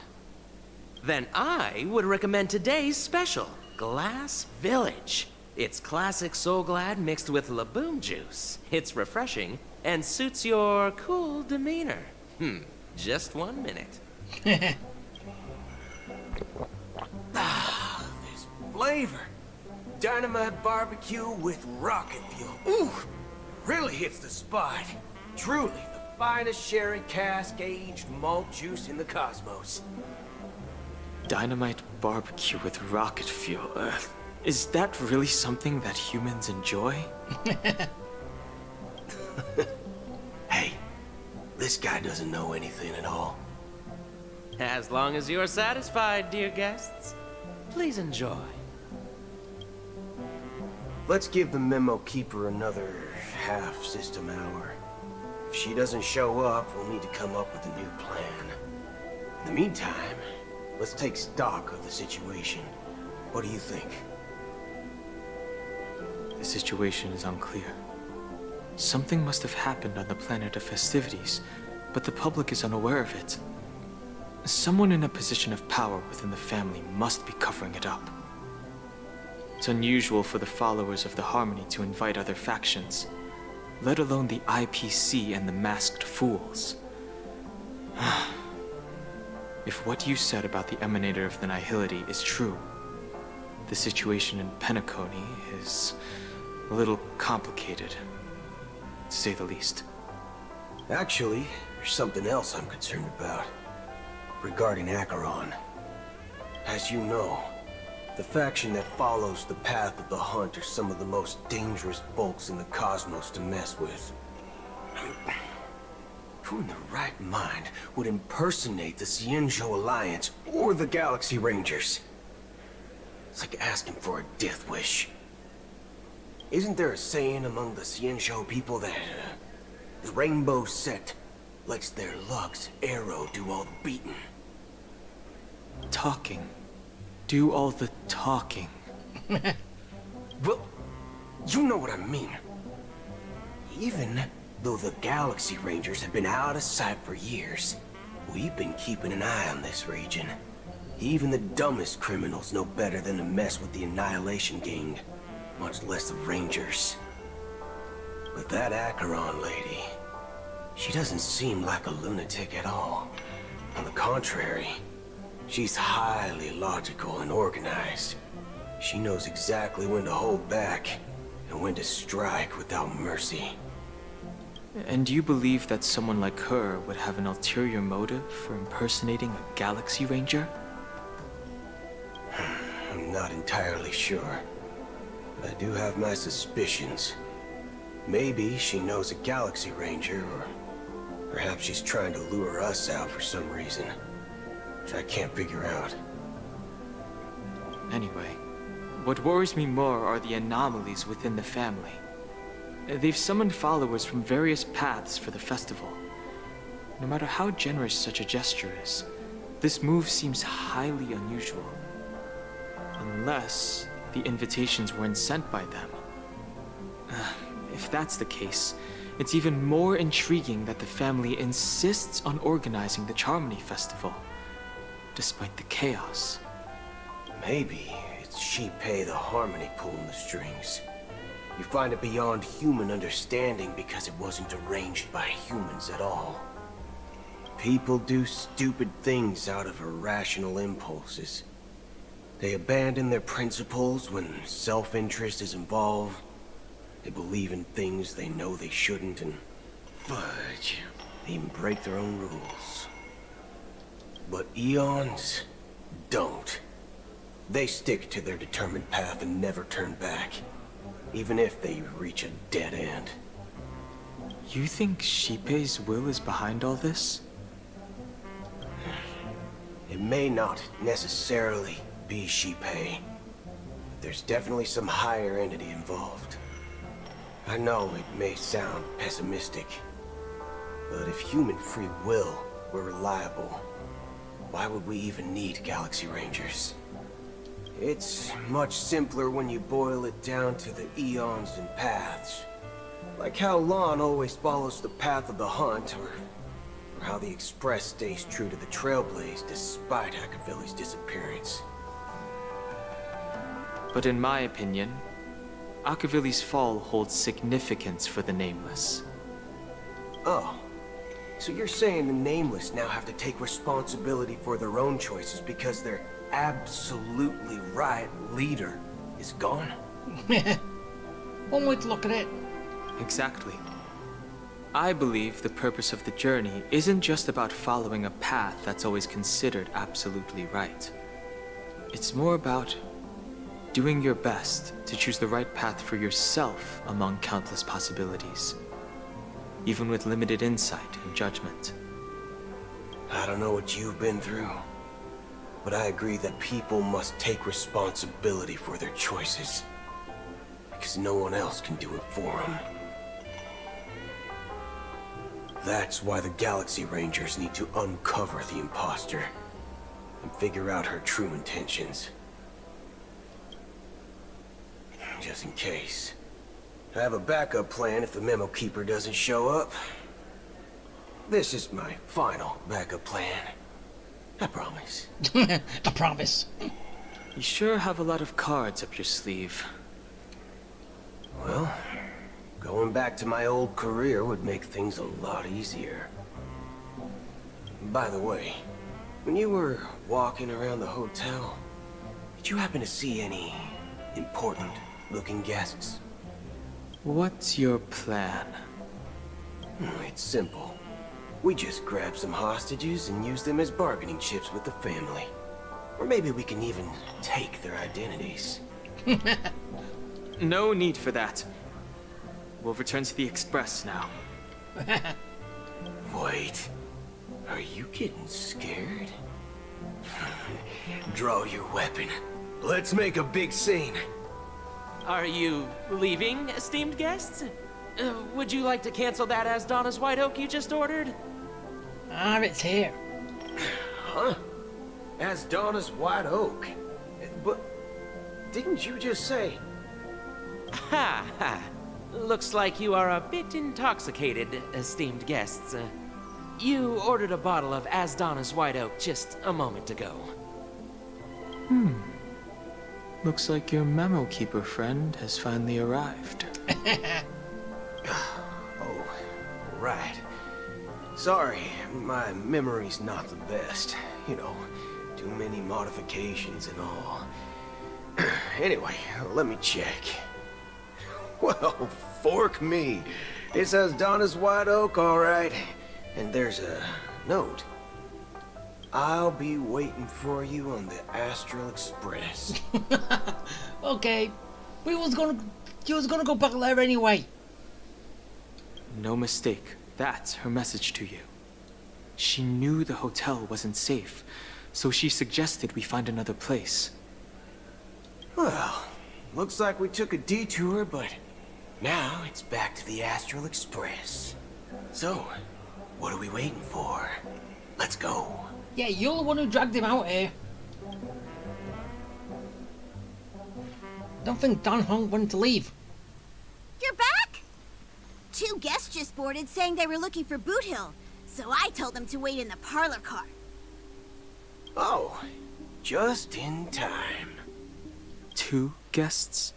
Then I would recommend today's special, Glass Village. It's classic Soul Glad mixed with Laboom juice. It's refreshing and suits your cool demeanor. Just 1 minute. This flavor. Dynamite barbecue with rocket fuel. Ooh, really hits the spot. Truly the finest sherry cask-aged malt juice in the cosmos. Dynamite barbecue with rocket fuel. Is that really something that humans enjoy? Hey, this guy doesn't know anything at all. As long as you're satisfied, dear guests, please enjoy. Let's give the memo keeper another half system hour. If she doesn't show up, we'll need to come up with a new plan. In the meantime, let's take stock of the situation. What do you think? The situation is unclear. Something must have happened on the planet of festivities, but the public is unaware of it. Someone in a position of power within the family must be covering it up. It's unusual for the followers of the Harmony to invite other factions, let alone the IPC and the Masked Fools. If what you said about the Emanator of the Nihility is true, the situation in Penacony is a little complicated, to say the least. Actually, there's something else I'm concerned about. Regarding Acheron. As you know, the faction that follows the path of the Hunt are some of the most dangerous folks in the cosmos to mess with. I mean, who in their right mind would impersonate the Xianzhou Alliance or the Galaxy Rangers? It's like asking for a death wish. Isn't there a saying among the Xianzhou people that the Rainbow Sect lets their Lux arrow do all the beating? Talking. Do all the talking. Well, you know what I mean. Even though the Galaxy Rangers have been out of sight for years, we've been keeping an eye on this region. Even the dumbest criminals know better than to mess with the Annihilation Gang, much less the Rangers. But that Acheron lady, She doesn't seem like a lunatic at all. On the contrary, she's highly logical and organized. She knows exactly when to hold back and when to strike without mercy. And you believe that someone like her would have an ulterior motive for impersonating a Galaxy Ranger? I'm not entirely sure, but I do have my suspicions. Maybe she knows a Galaxy Ranger, or perhaps she's trying to lure us out for some reason, which I can't figure out. Anyway, what worries me more are the anomalies within the family. They've summoned followers from various paths for the festival. No matter how generous such a gesture is, this move seems highly unusual. Unless the invitations weren't sent by them. If that's the case, it's even more intriguing that the family insists on organizing the Charmony Festival, despite the chaos. Maybe it's Shipei the Harmony pulling the strings. You find it beyond human understanding because it wasn't arranged by humans at all. People do stupid things out of irrational impulses. They abandon their principles when self-interest is involved. They believe in things they know they shouldn't, and fudge, they even break their own rules. But Eons don't. They stick to their determined path and never turn back, even if they reach a dead end. You think Shipei's will is behind all this? It may not necessarily be Shipei. There's definitely some higher entity involved. I know it may sound pessimistic, but if human free will were reliable, why would we even need Galaxy Rangers? It's much simpler when you boil it down to the eons and paths. Like how Lon always follows the path of the hunt, or how the Express stays true to the Trailblaze despite Akavili's disappearance. But in my opinion, Akavili's fall holds significance for the Nameless. Oh, so you're saying the Nameless now have to take responsibility for their own choices because their absolutely right leader is gone? One way to look at it. Exactly. I believe the purpose of the journey isn't just about following a path that's always considered absolutely right. It's more about doing your best to choose the right path for yourself among countless possibilities, even with limited insight and judgment. I don't know what you've been through, but I agree that people must take responsibility for their choices, because no one else can do it for them. That's why the Galaxy Rangers need to uncover the imposter and figure out her true intentions. Just in case. I have a backup plan if the Memo Keeper doesn't show up. This is my final backup plan. I promise. I promise. You sure have a lot of cards up your sleeve. Well, going back to my old career would make things a lot easier. By the way, when you were walking around the hotel, did you happen to see any important-looking guests? What's your plan? It's simple. We just grab some hostages and use them as bargaining chips with the family. Or maybe we can even take their identities. No need for that. We'll return to the Express now. Wait. Are you getting scared? Draw your weapon. Let's make a big scene. Are you leaving, esteemed guests? Would you like to cancel that Asdana's White Oak you just ordered? It's here. Huh? Asdana's White Oak? But didn't you just say... Ha ha. Looks like you are a bit intoxicated, esteemed guests. You ordered a bottle of Asdana's White Oak just a moment ago. Looks like your Memo Keeper friend has finally arrived. Oh, right. Sorry, my memory's not the best. You know, too many modifications and all. Anyway, let me check. Well, fork me. It says Donna's White Oak, all right. And there's a note. I'll be waiting for you on the Astral Express. Okay. You was gonna go back there anyway. No mistake. That's her message to you. She knew the hotel wasn't safe, so she suggested we find another place. Well, looks like we took a detour, but now it's back to the Astral Express. So, what are we waiting for? Let's go. Yeah, you're the one who dragged him out here. Don't think Don Hong wanted to leave. You're back? 2 guests just boarded saying they were looking for Boot Hill, so I told them to wait in the parlor car. Oh, just in time. 2 guests?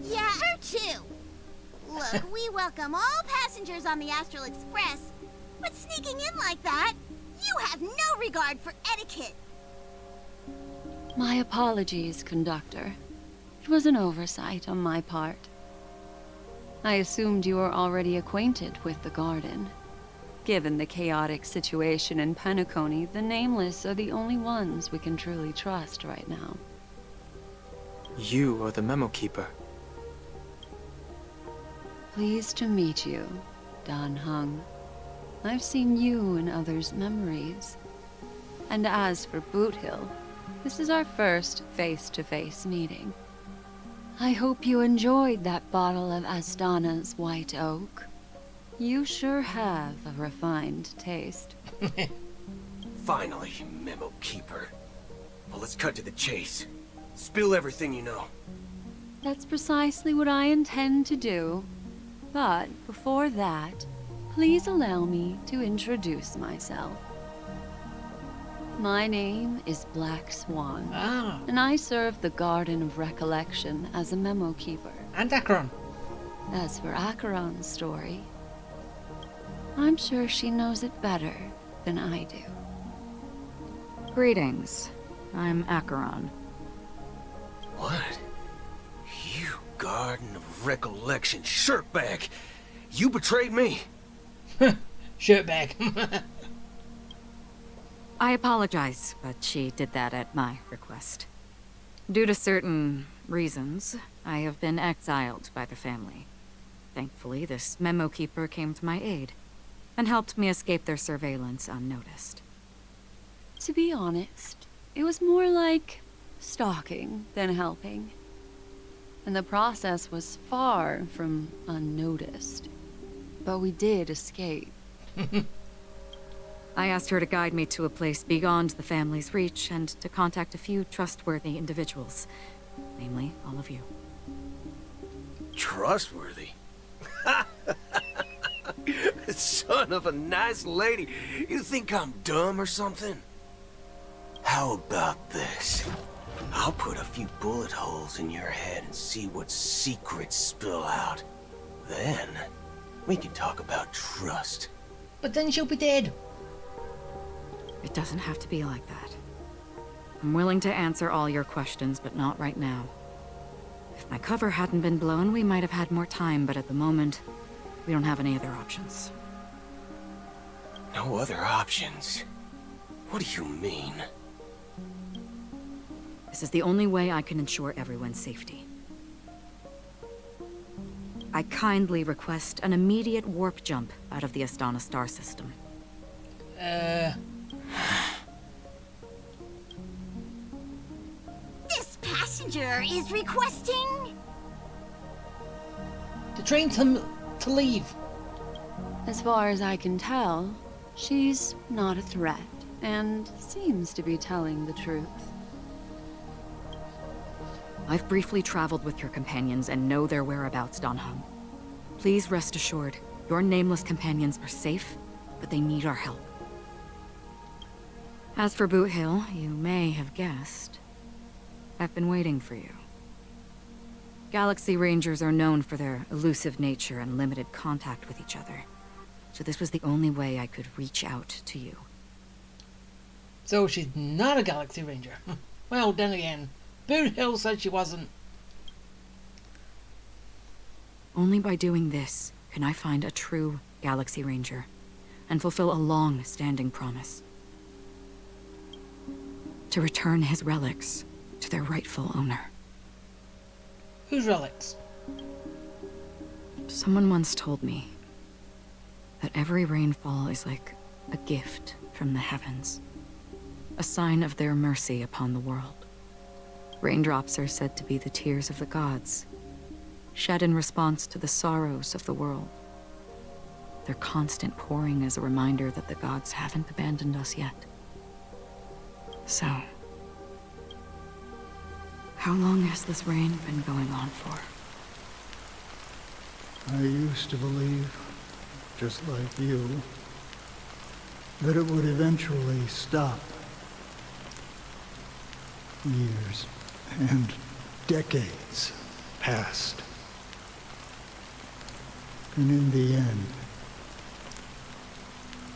Yeah, her too. Look, we welcome all passengers on the Astral Express, but sneaking in like that, you have no regard for etiquette. My apologies, conductor. It was an oversight on my part. I assumed you were already acquainted with the garden. Given the chaotic situation in Penacony, the Nameless are the only ones we can truly trust right now. You are the memo keeper. Pleased to meet you, Dan Hung. I've seen you in others' memories. And as for Boot Hill, this is our first face-to-face meeting. I hope you enjoyed that bottle of Astana's White Oak. You sure have a refined taste. Finally, Memo Keeper. Well, let's cut to the chase. Spill everything you know. That's precisely what I intend to do. But before that, please allow me to introduce myself. My name is Black Swan, and I serve the Garden of Recollection as a memo keeper. And Acheron. As for Acheron's story, I'm sure she knows it better than I do. Greetings. I'm Acheron. What? You Garden of Recollection shirtbag! You betrayed me! Shirtbag. I apologize, but she did that at my request. Due to certain reasons, I have been exiled by the family. Thankfully, this memo keeper came to my aid and helped me escape their surveillance unnoticed. To be honest, it was more like stalking than helping. And the process was far from unnoticed. But we did escape. I asked her to guide me to a place beyond the family's reach and to contact a few trustworthy individuals. Namely, all of you. Trustworthy? Son of a nice lady. You think I'm dumb or something? How about this? I'll put a few bullet holes in your head and see what secrets spill out. Then, we can talk about trust. But then she'll be dead. It doesn't have to be like that. I'm willing to answer all your questions, but not right now. If my cover hadn't been blown, we might have had more time, but at the moment, we don't have any other options. No other options? What do you mean? This is the only way I can ensure everyone's safety. I kindly request an immediate warp jump out of the Astana star system. This passenger is requesting... The train to leave. As far as I can tell, she's not a threat, and seems to be telling the truth. I've briefly traveled with your companions and know their whereabouts, Don Hung. Please rest assured, your nameless companions are safe, but they need our help. As for Boot Hill, you may have guessed. I've been waiting for you. Galaxy Rangers are known for their elusive nature and limited contact with each other. So this was the only way I could reach out to you. So she's not a Galaxy Ranger. Well, then again, Boot Hill said she wasn't. Only by doing this can I find a true Galaxy Ranger and fulfill a long-standing promise. To return his relics to their rightful owner. Whose relics? Someone once told me that every rainfall is like a gift from the heavens, a sign of their mercy upon the world. Raindrops are said to be the tears of the gods, shed in response to the sorrows of the world. Their constant pouring is a reminder that the gods haven't abandoned us yet. So, how long has this rain been going on for? I used to believe, just like you, that it would eventually stop. Years and decades passed. And in the end,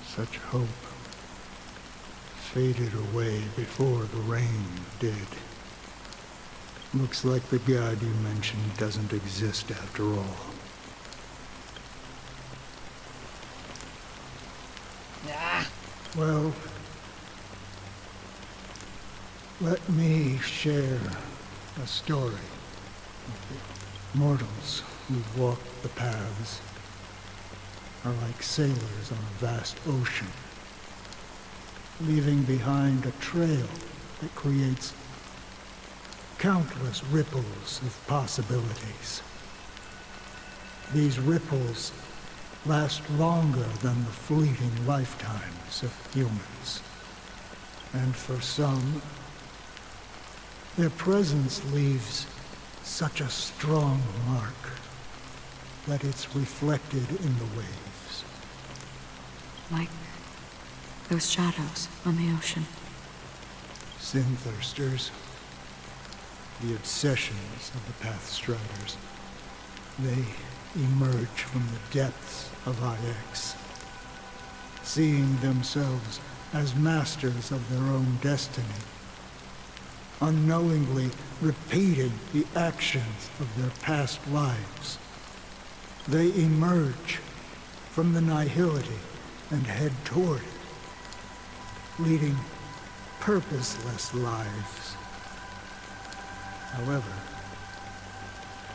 such hope faded away before the rain did. Looks like the god you mentioned doesn't exist after all. Nah. Well, let me share a story of the mortals who walk the paths are like sailors on a vast ocean, leaving behind a trail that creates countless ripples of possibilities. These ripples last longer than the fleeting lifetimes of humans. And for some, their presence leaves such a strong mark that it's reflected in the waves. Like those shadows on the ocean. Sin-thirsters, the obsessions of the Pathstriders, they emerge from the depths of IX, seeing themselves as masters of their own destiny, unknowingly repeating the actions of their past lives. They emerge from the nihility and head toward it, leading purposeless lives. However,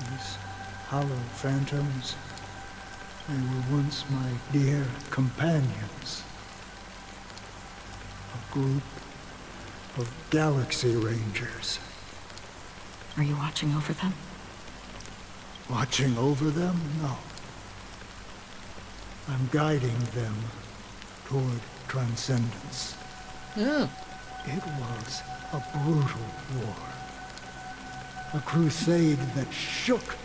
these hollow phantoms, they were once my dear companions. A group of Galaxy Rangers. Are you watching over them? Watching over them? No. I'm guiding them toward transcendence. Yeah. It was a brutal war. A crusade that shook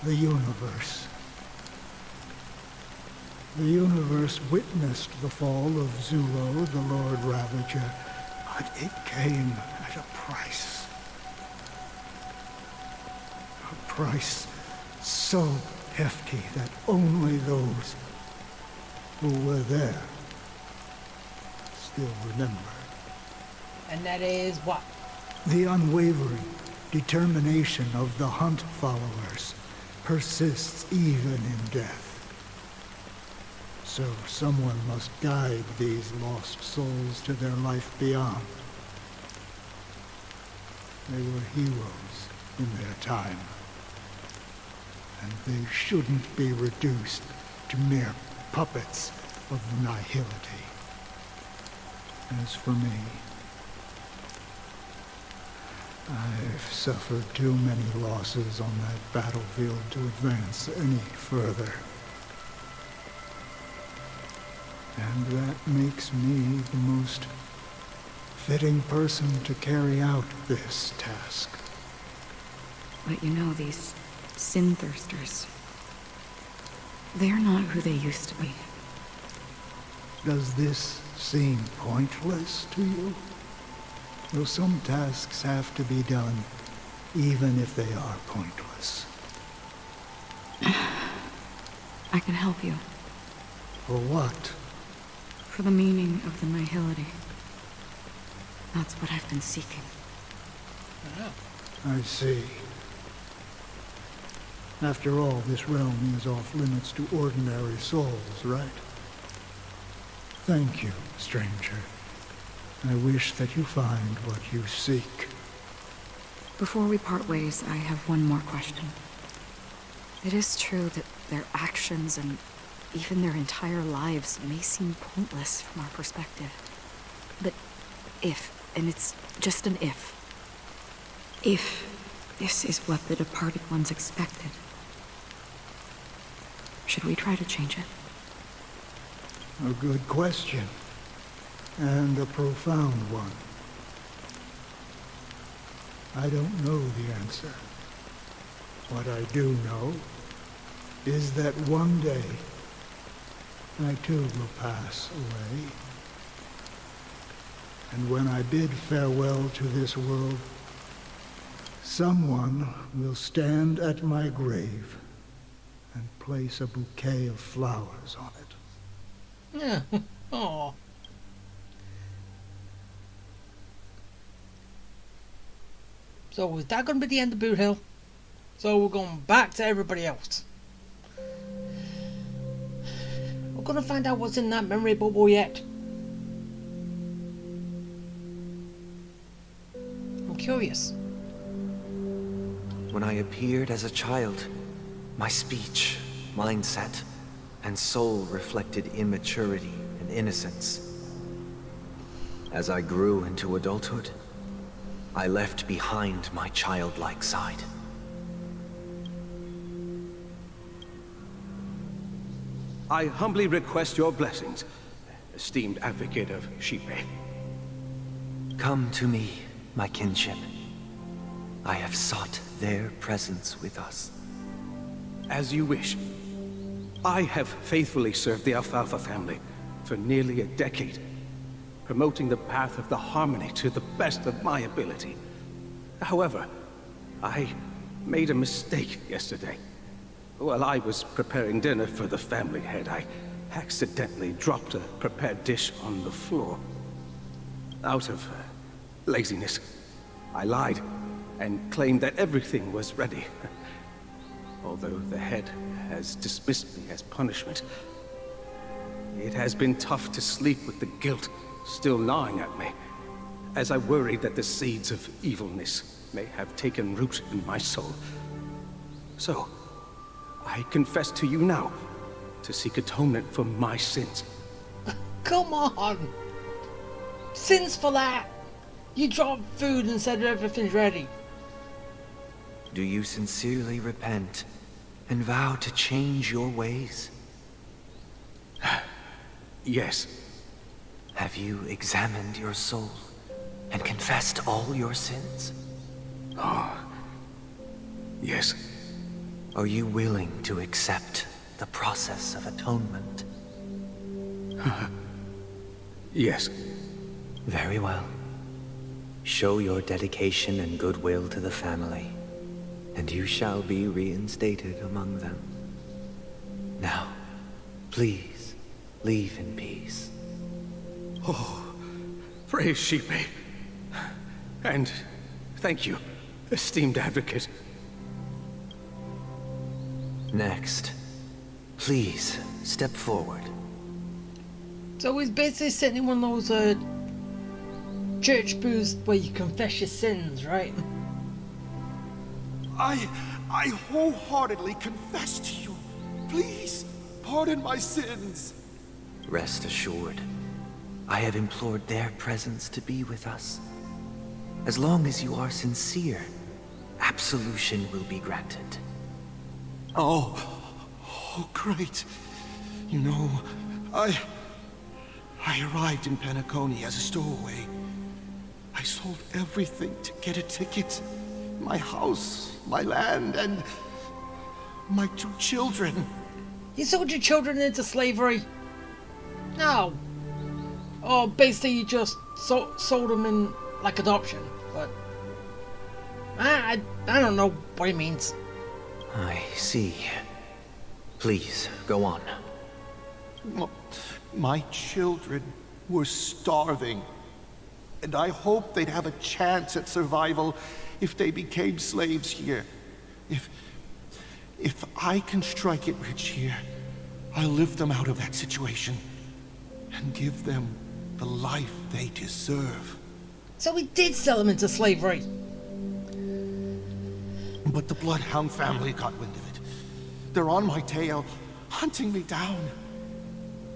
the universe. The universe witnessed the fall of Zulo, the Lord Ravager, but it came at a price. A price so hefty that only those who were there still remember. And that is what? The unwavering determination of the Hunt followers persists even in death. So someone must guide these lost souls to their life beyond. They were heroes in their time, and they shouldn't be reduced to mere puppets of nihility. As for me, I've suffered too many losses on that battlefield to advance any further. And that makes me the most fitting person to carry out this task. But you know, these sin-thirsters, they're not who they used to be. Does this seem pointless to you? Well, some tasks have to be done, even if they are pointless. I can help you. For what? For the meaning of the nihility. That's what I've been seeking. I see. After all, this realm is off limits to ordinary souls, right? Thank you, stranger. I wish that you find what you seek. Before we part ways, I have one more question. It is true that their actions and even their entire lives may seem pointless from our perspective. But if, and it's just an if this is what the departed ones expected, should we try to change it? A good question. And a profound one. I don't know the answer. What I do know is that one day I too will pass away. And when I bid farewell to this world, someone will stand at my grave and place a bouquet of flowers on it. Yeah. Aw. So is that going to be the end of Boot Hill? So we're going back to everybody else. We're going to find out what's in that memory bubble yet. I'm curious. When I appeared as a child, my speech, mindset, and soul reflected immaturity and innocence. As I grew into adulthood, I left behind my childlike side. I humbly request your blessings, esteemed advocate of Shipe. Come to me, my kinship. I have sought their presence with us. As you wish. I have faithfully served the Alfalfa family for nearly a decade, promoting the path of the harmony to the best of my ability. However, I made a mistake yesterday. While I was preparing dinner for the family head, I accidentally dropped a prepared dish on the floor. Out of laziness, I lied and claimed that everything was ready. Although the head has dismissed me as punishment, it has been tough to sleep with the guilt still gnawing at me, as I worry that the seeds of evilness may have taken root in my soul. So, I confess to you now, to seek atonement for my sins. Come on! Sins for that! You dropped food and said everything's ready. Do you sincerely repent and vow to change your ways? Yes. Have you examined your soul and confessed all your sins? Oh, yes. Are you willing to accept the process of atonement? Yes. Very well. Show your dedication and goodwill to the family, and you shall be reinstated among them. Now, please, leave in peace. Oh, praise Shipe. And thank you, esteemed advocate. Next, please step forward. So he's basically sitting in one of those church booths where you confess your sins, right? I wholeheartedly confess to you. Please, pardon my sins. Rest assured, I have implored their presence to be with us. As long as you are sincere, absolution will be granted. Oh, great. You know, I arrived in Penacony as a stowaway. I sold everything to get a ticket. My house, my land, and my 2 children. You sold your children into slavery? No. Or basically you just sold them in, like, adoption. But I don't know what it means. I see. Please, go on. My children were starving, and I hoped they'd have a chance at survival if they became slaves here. If I can strike it rich here, I'll lift them out of that situation and give them the life they deserve. So we did sell them into slavery. But the Bloodhound family got wind of it. They're on my tail, hunting me down.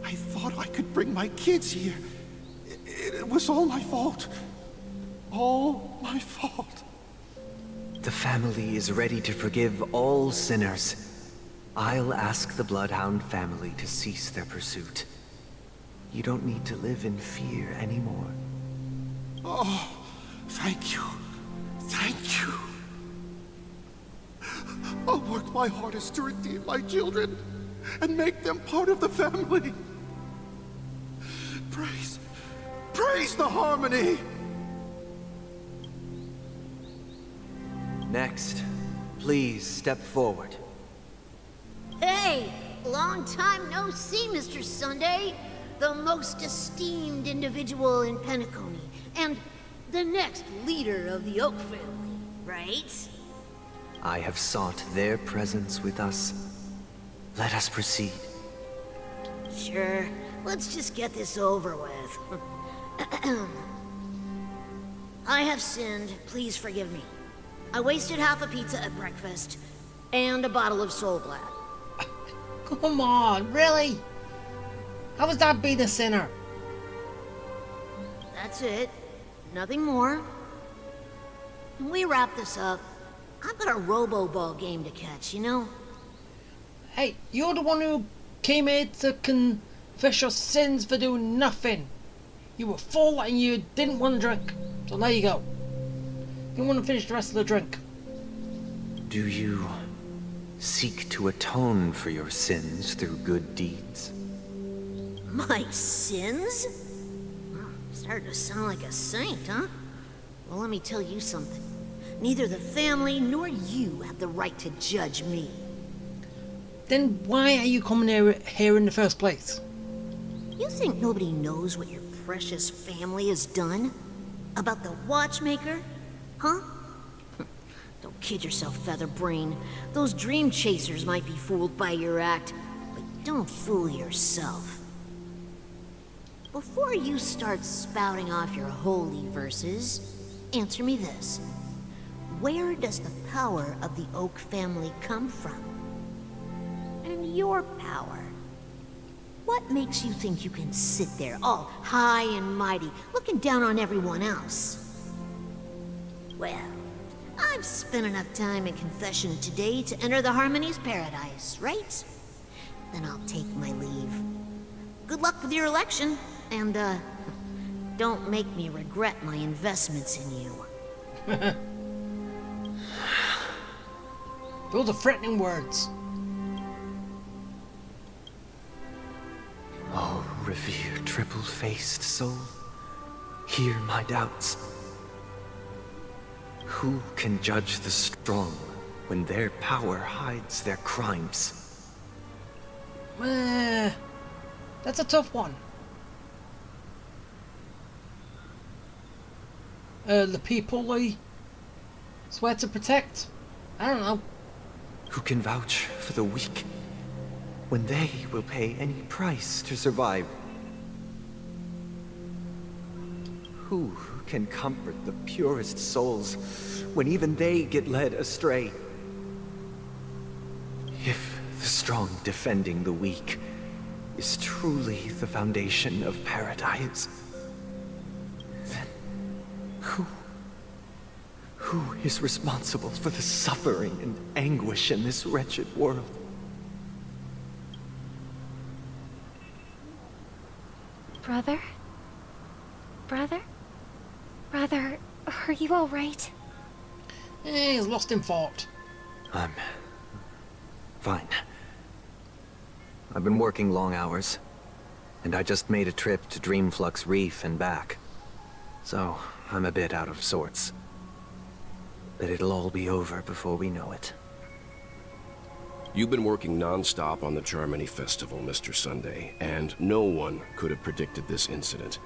I thought I could bring my kids here. It was all my fault. All my fault. The family is ready to forgive all sinners. I'll ask the Bloodhound family to cease their pursuit. You don't need to live in fear anymore. Oh, thank you. Thank you. I'll work my hardest to redeem my children and make them part of the family. Praise the harmony! Next, please step forward. Hey! Long time no see, Mr. Sunday. The most esteemed individual in Penacony, and the next leader of the Oak family, right? I have sought their presence with us. Let us proceed. Sure. Let's just get this over with. I have sinned. Please forgive me. I wasted half a pizza at breakfast, and a bottle of Soul Glad. Come on, really? How was that being a sinner? That's it. Nothing more. When we wrap this up, I've got a robo-ball game to catch, you know? Hey, you're the one who came here to confess your sins for doing nothing. You were full and you didn't want to drink. So there you go. You want to finish the rest of the drink. Do you seek to atone for your sins through good deeds? My sins? Started to sound like a saint, huh? Well, let me tell you something. Neither the family nor you have the right to judge me. Then why are you coming here in the first place? You think nobody knows what your precious family has done? About the watchmaker? Huh? Don't kid yourself, Featherbrain. Those dream chasers might be fooled by your act, but don't fool yourself. Before you start spouting off your holy verses, answer me this. Where does the power of the Oak family come from? And your power? What makes you think you can sit there all high and mighty, looking down on everyone else? Well, I've spent enough time in confession today to enter the Harmony's paradise, right? Then I'll take my leave. Good luck with your election, and, don't make me regret my investments in you. Those are threatening words. Oh, revered triple-faced soul, hear my doubts. Who can judge the strong when their power hides their crimes? That's a tough one. The people they swear to protect? I don't know. Who can vouch for the weak when they will pay any price to survive? Who can comfort the purest souls when even they get led astray? If the strong defending the weak is truly the foundation of paradise, then who is responsible for the suffering and anguish in this wretched world? Brother? Brother? Brother, are you all right? He's lost in thought. I'm fine. I've been working long hours, and I just made a trip to Dreamflux Reef and back. So, I'm a bit out of sorts. But it'll all be over before we know it. You've been working non-stop on the Charmony Festival, Mr. Sunday, and no one could have predicted this incident.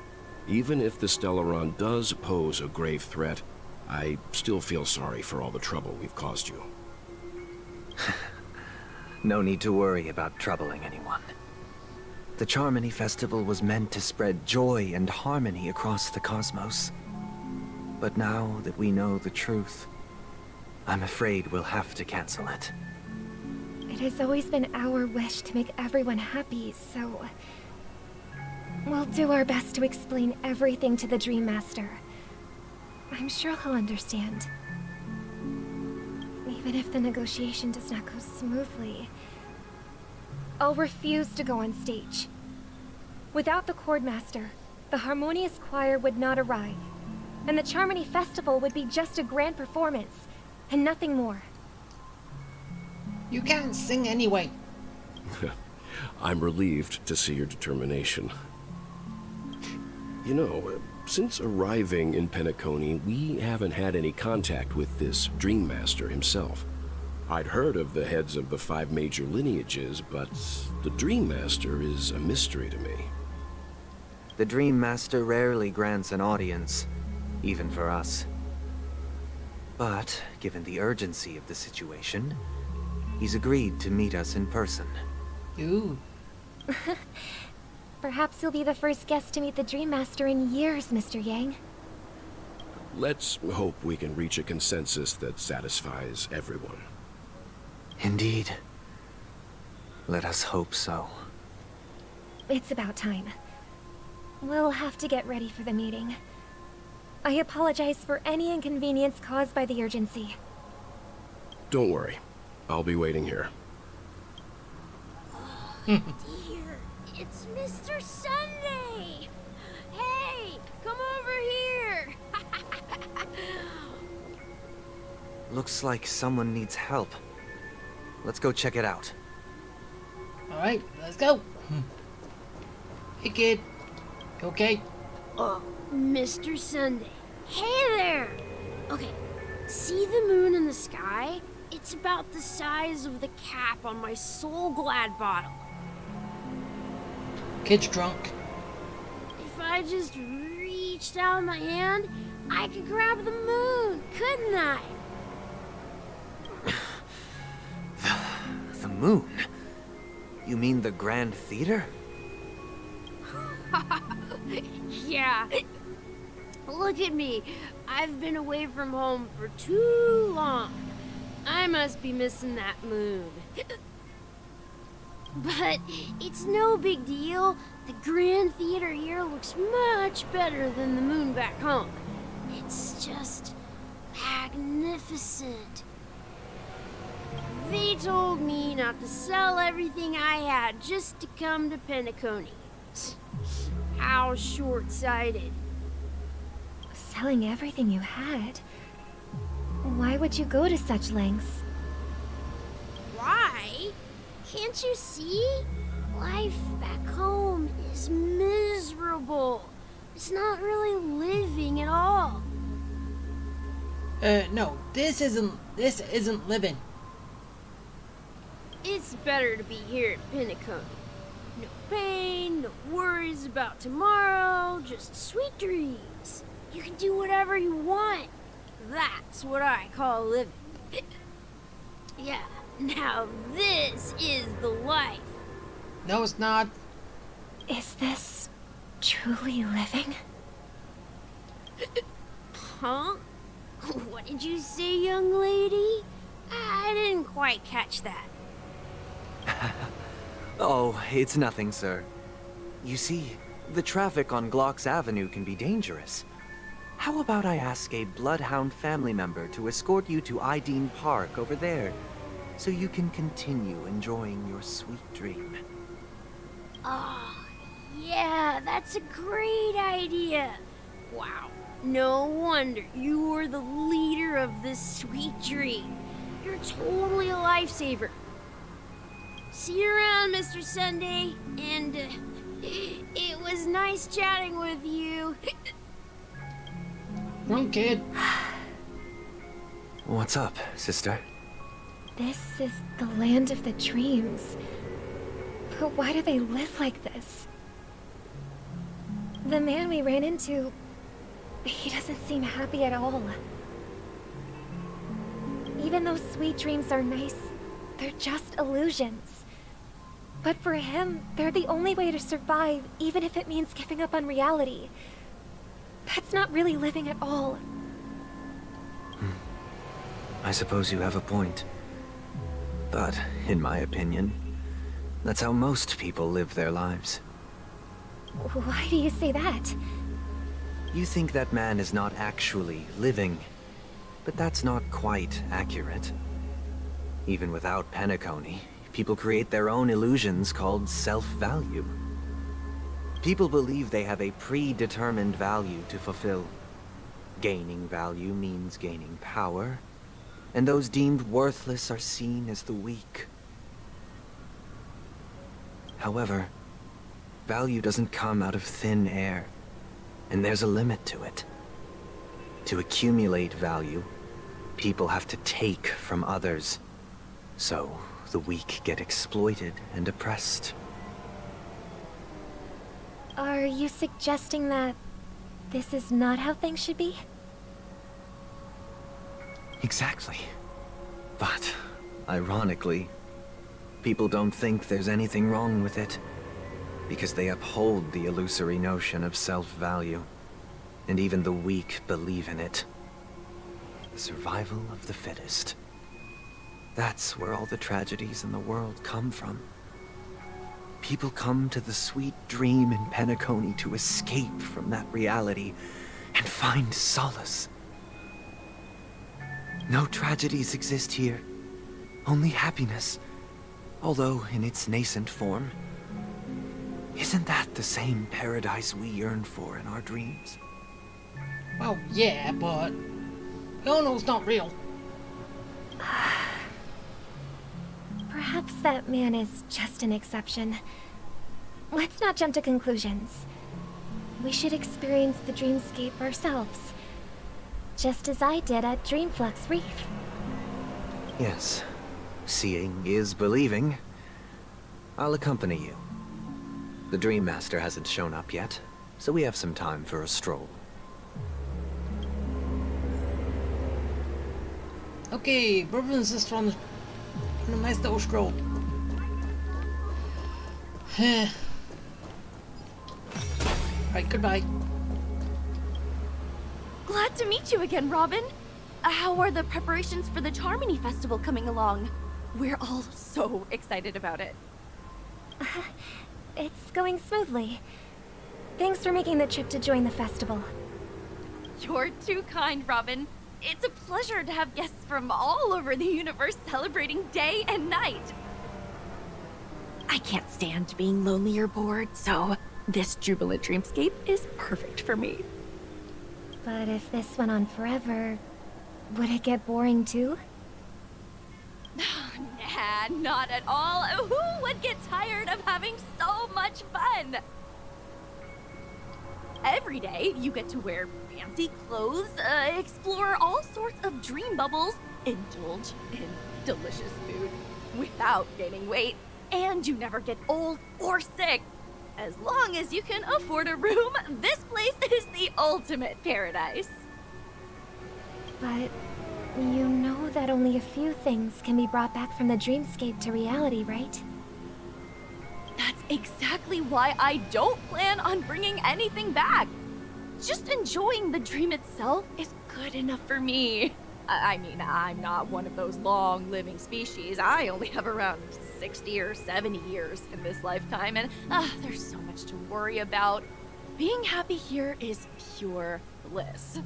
Even if the Stellaron does pose a grave threat, I still feel sorry for all the trouble we've caused you. No need to worry about troubling anyone. The Charmony Festival was meant to spread joy and harmony across the cosmos. But now that we know the truth, I'm afraid we'll have to cancel it. It has always been our wish to make everyone happy, so... we'll do our best to explain everything to the Dream Master. I'm sure he'll understand. Even if the negotiation does not go smoothly, I'll refuse to go on stage. Without the Chord Master, the Harmonious Choir would not arrive, and the Charmony Festival would be just a grand performance, and nothing more. You can't sing anyway. I'm relieved to see your determination. You know, since arriving in Penacony, we haven't had any contact with this Dream Master himself. I'd heard of the heads of the 5 major lineages, but the Dream Master is a mystery to me. The Dream Master rarely grants an audience, even for us. But, given the urgency of the situation, he's agreed to meet us in person. Ooh. Perhaps you'll be the first guest to meet the Dream Master in years, Mr. Yang. Let's hope we can reach a consensus that satisfies everyone. Indeed. Let us hope so. It's about time. We'll have to get ready for the meeting. I apologize for any inconvenience caused by the urgency. Don't worry. I'll be waiting here. Dear, it's Mr. Sunday! Hey, come over here! Looks like someone needs help. Let's go check it out. Alright, let's go. Hey kid. You okay? Mr. Sunday. Hey there! Okay, see the moon in the sky? It's about the size of the cap on my Soul Glad bottle. Kid's drunk. If I just reached out my hand, I could grab the moon, couldn't I? The moon? You mean the Grand Theater? Yeah. Look at me. I've been away from home for too long. I must be missing that moon. But it's no big deal. The Grand Theater here looks much better than the moon back home. It's just magnificent. They told me not to sell everything I had just to come to Penacony. How short-sighted. Selling everything you had? Why would you go to such lengths? Why? Can't you see? Life back home is miserable. It's not really living at all. No, this isn't living. It's better to be here at Penacony. No pain, no worries about tomorrow, just sweet dreams. You can do whatever you want. That's what I call living. Yeah, now this is the life. No, it's not. Is this truly living? Huh? What did you say, young lady? I didn't quite catch that. Oh, it's nothing, sir. You see, the traffic on Glock's Avenue can be dangerous. How about I ask a Bloodhound family member to escort you to Ideen Park over there, so you can continue enjoying your sweet dream? Oh, yeah, that's a great idea. Wow, no wonder you were the leader of this sweet dream. You're totally a lifesaver. See you around, Mr. Sunday, and it was nice chatting with you. Wrong kid. What's up, sister? This is the land of the dreams. But why do they live like this? The man we ran into, he doesn't seem happy at all. Even though sweet dreams are nice, they're just illusions. But for him, they're the only way to survive, even if it means giving up on reality. That's not really living at all. I suppose you have a point. But, in my opinion, that's how most people live their lives. Why do you say that? You think that man is not actually living, but that's not quite accurate. Even without Penacony, people create their own illusions called self-value. People believe they have a predetermined value to fulfill. Gaining value means gaining power, and those deemed worthless are seen as the weak. However, value doesn't come out of thin air, and there's a limit to it. To accumulate value, people have to take from others, so the weak get exploited and oppressed. Are you suggesting that this is not how things should be? Exactly. But, ironically, people don't think there's anything wrong with it, because they uphold the illusory notion of self-value, and even the weak believe in it. The survival of the fittest. That's where all the tragedies in the world come from. People come to the sweet dream in Penacony to escape from that reality and find solace. No tragedies exist here, only happiness, although in its nascent form. Isn't that the same paradise we yearn for in our dreams? Well, yeah, but Yono's not real. Perhaps that man is just an exception. Let's not jump to conclusions. We should experience the dreamscape ourselves. Just as I did at Dreamflux Reef. Yes. Seeing is believing. I'll accompany you. The Dream Master hasn't shown up yet, so we have some time for a stroll. Okay, brother and sister on a nice little stroll. Right, goodbye. Glad to meet you again, Robin. How are the preparations for the Charmony Festival coming along? We're all so excited about it. It's going smoothly. Thanks for making the trip to join the festival. You're too kind, Robin. It's a pleasure to have guests from all over the universe celebrating day and night. I can't stand being lonely or bored, so this jubilant dreamscape is perfect for me. But if this went on forever, would it get boring too? Nah, not at all. Who would get tired of having so much fun? Every day, you get to wear fancy clothes, explore all sorts of dream bubbles, indulge in delicious food without gaining weight, and you never get old or sick. As long as you can afford a room, this place is the ultimate paradise. But you know that only a few things can be brought back from the dreamscape to reality, right? That's exactly why I don't plan on bringing anything back. Just enjoying the dream itself is good enough for me. I mean, I'm not one of those long-living species. I only have around 60 or 70 years in this lifetime, and there's so much to worry about. Being happy here is pure bliss.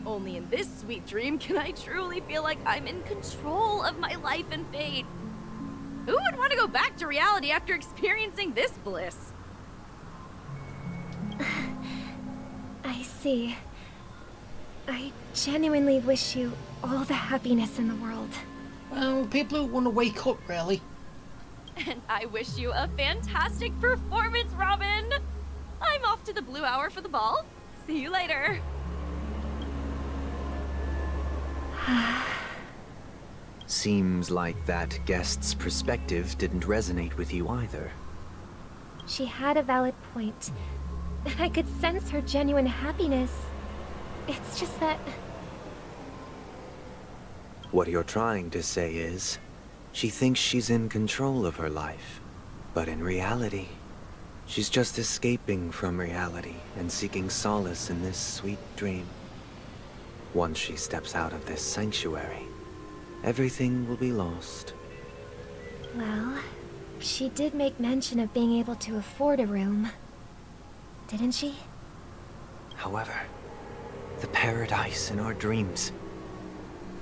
Only in this sweet dream can I truly feel like I'm in control of my life and fate. Who would want to go back to reality after experiencing this bliss? I see. I genuinely wish you all the happiness in the world. Well, people who want to wake up, really. And I wish you a fantastic performance, Robin! I'm off to the Blue Hour for the ball. See you later. Seems like that guest's perspective didn't resonate with you either. She had a valid point, and I could sense her genuine happiness. It's just that... What you're trying to say is, she thinks she's in control of her life. But in reality, she's just escaping from reality and seeking solace in this sweet dream. Once she steps out of this sanctuary, everything will be lost. Well, she did make mention of being able to afford a room, didn't she? However, the paradise in our dreams,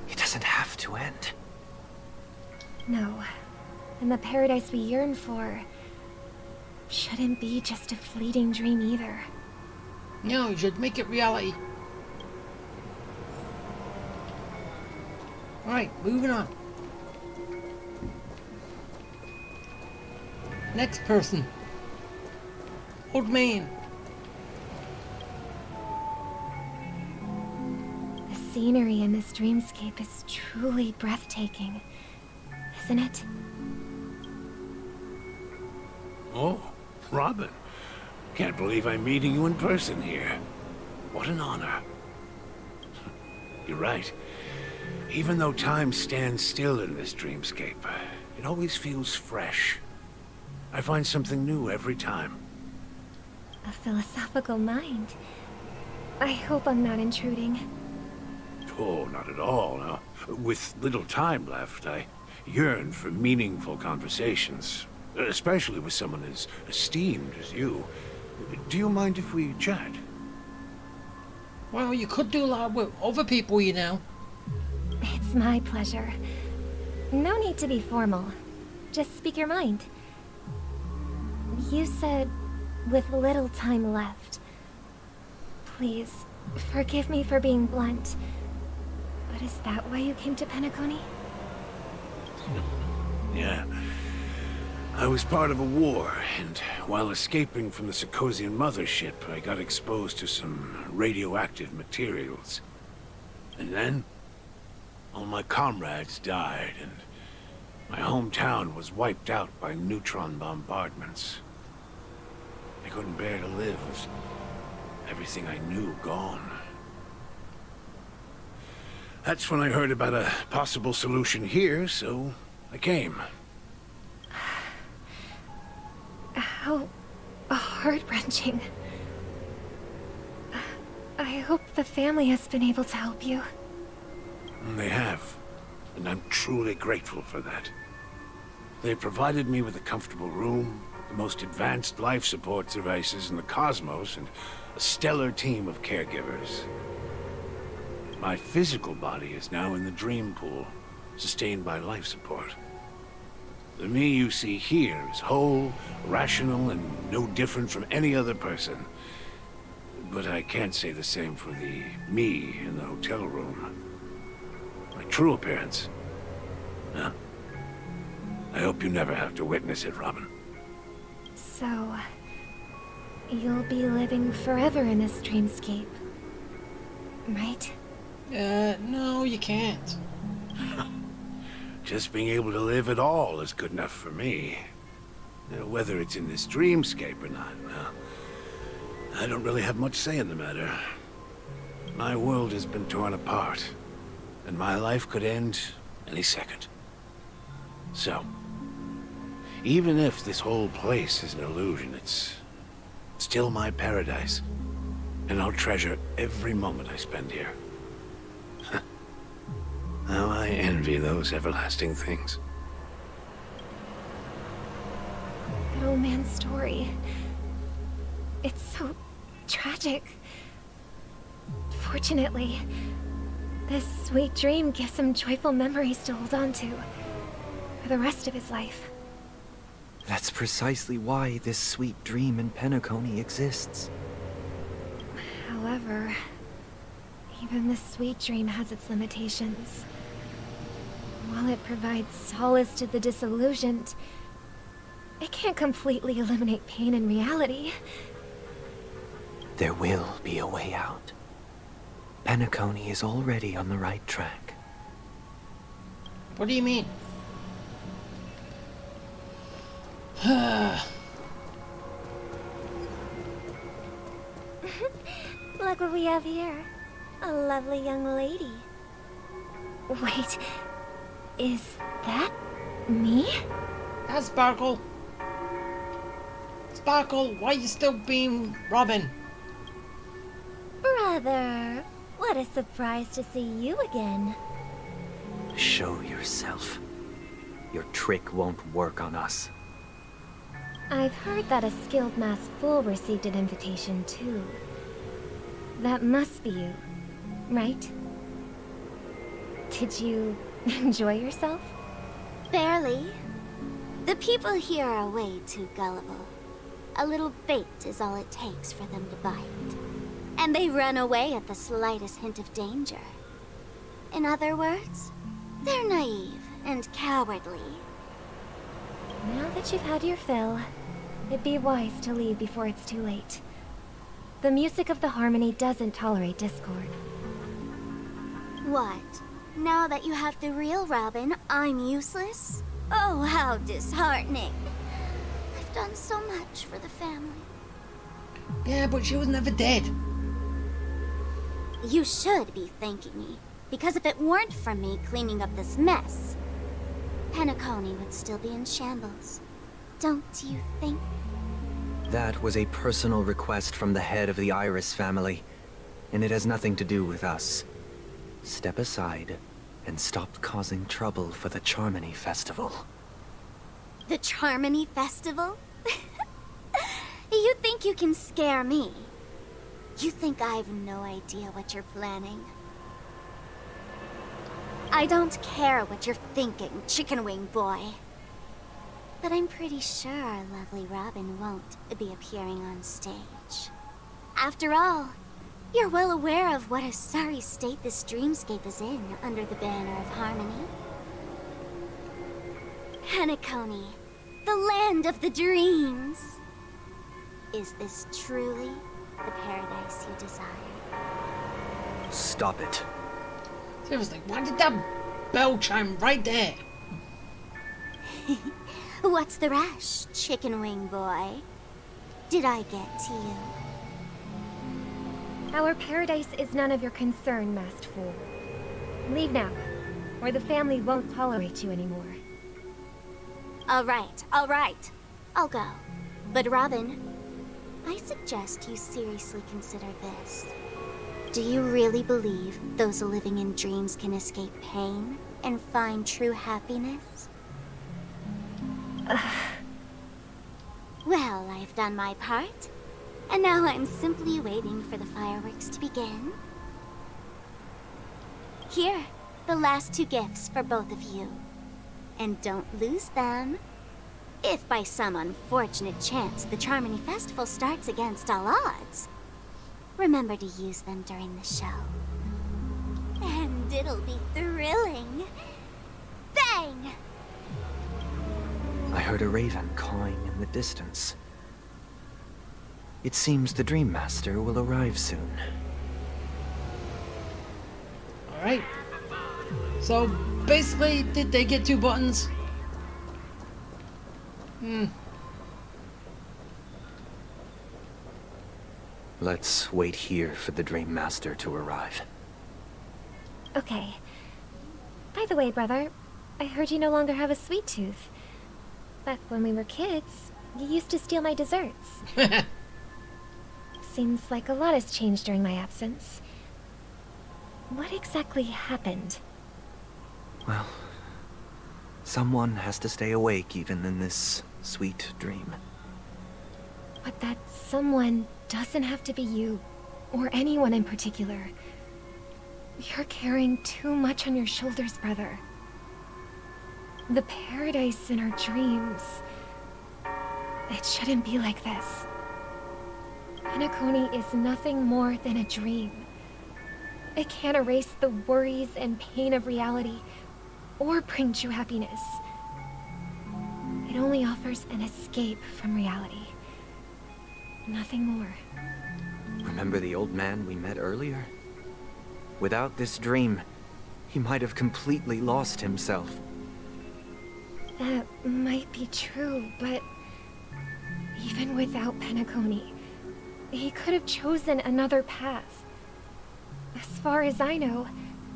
it doesn't have to end. No. And the paradise we yearn for shouldn't be just a fleeting dream either. No, you should make it reality. Alright, moving on. Next person. Old man. The scenery in this dreamscape is truly breathtaking, isn't it? Oh, Robin. Can't believe I'm meeting you in person here. What an honor. You're right. Even though time stands still in this dreamscape, it always feels fresh. I find something new every time. A philosophical mind. I hope I'm not intruding. Oh, not at all. Now, with little time left, I yearn for meaningful conversations. Especially with someone as esteemed as you. Do you mind if we chat? Well, you could do that with other people, you know. It's my pleasure. No need to be formal. Just speak your mind. You said, with little time left. Please, forgive me for being blunt. But is that why you came to Penacony? Yeah. I was part of a war, and while escaping from the Sikosian mothership, I got exposed to some radioactive materials. And then, all my comrades died, and my hometown was wiped out by neutron bombardments. I couldn't bear to live with everything I knew gone. That's when I heard about a possible solution here, so I came. How heart-wrenching. I hope the family has been able to help you. They have, and I'm truly grateful for that. They provided me with a comfortable room, the most advanced life support devices in the cosmos, and a stellar team of caregivers. My physical body is now in the dream pool, sustained by life support. The me you see here is whole, rational, and no different from any other person. But I can't say the same for the me in the hotel room. My true appearance. Huh? I hope you never have to witness it, Robin. So, you'll be living forever in this dreamscape, right? No, you can't. Just being able to live at all is good enough for me. Whether it's in this dreamscape or not, well, I don't really have much say in the matter. My world has been torn apart, and my life could end any second. So, even if this whole place is an illusion, it's still my paradise, and I'll treasure every moment I spend here. How I envy those everlasting things. That old man's story. It's so tragic. Fortunately, this sweet dream gives him joyful memories to hold on to for the rest of his life. That's precisely why this sweet dream in Penacony exists. However, even this sweet dream has its limitations. While it provides solace to the disillusioned, it can't completely eliminate pain in reality. There will be a way out. Penacony is already on the right track. What do you mean? Look what we have here. A lovely young lady. Wait, is that me? That's Sparkle. Sparkle, why are you still being Robin? Brother, what a surprise to see you again. Show yourself. Your trick won't work on us. I've heard that a skilled masked fool received an invitation too. That must be you, right? Did you enjoy yourself? Barely. The people here are way too gullible. A little bait is all it takes for them to bite. And they run away at the slightest hint of danger. In other words, they're naive and cowardly. Now that you've had your fill, it'd be wise to leave before it's too late. The music of the Harmony doesn't tolerate discord. What? Now that you have the real Robin, I'm useless? Oh, how disheartening. I've done so much for the family. Yeah, but she was never dead. You should be thanking me, because if it weren't for me cleaning up this mess, Penacony would still be in shambles. Don't you think? That was a personal request from the head of the Iris family, and it has nothing to do with us. Step aside and stop causing trouble for the Charmony Festival. The Charmony Festival? You think you can scare me? You think I've no idea what you're planning? I don't care what you're thinking, Chicken Wing Boy. But I'm pretty sure our lovely Robin won't be appearing on stage. After all, you're well aware of what a sorry state this dreamscape is in under the banner of Harmony. Penacony, the land of the dreams. Is this truly the paradise you desire? Stop it. Seriously, why did that bell chime right there? What's the rush, Chicken Wing Boy? Did I get to you? Our paradise is none of your concern, masked fool. Leave now, or the family won't tolerate you anymore. All right. I'll go. But Robin, I suggest you seriously consider this. Do you really believe those living in dreams can escape pain and find true happiness? Well, I've done my part, and now I'm simply waiting for the fireworks to begin. Here, the last 2 gifts for both of you. And don't lose them. If by some unfortunate chance the Charmony Festival starts against all odds, remember to use them during the show. And it'll be thrilling. Bang! I heard a raven cawing in the distance. It seems the Dream Master will arrive soon. Alright. So, basically, did they get 2 buttons? Let's wait here for the Dream Master to arrive. Okay. By the way, brother, I heard you no longer have a sweet tooth. Back when we were kids, you used to steal my desserts. Seems like a lot has changed during my absence. What exactly happened? Well, someone has to stay awake even in this sweet dream. But that someone doesn't have to be you, or anyone in particular. You're carrying too much on your shoulders, brother. The paradise in our dreams. It shouldn't be like this. Penacony is nothing more than a dream. It can't erase the worries and pain of reality, or bring true happiness. It only offers an escape from reality. Nothing more. Remember the old man we met earlier? Without this dream, he might have completely lost himself. That might be true, but even without Penacony, he could have chosen another path. As far as I know,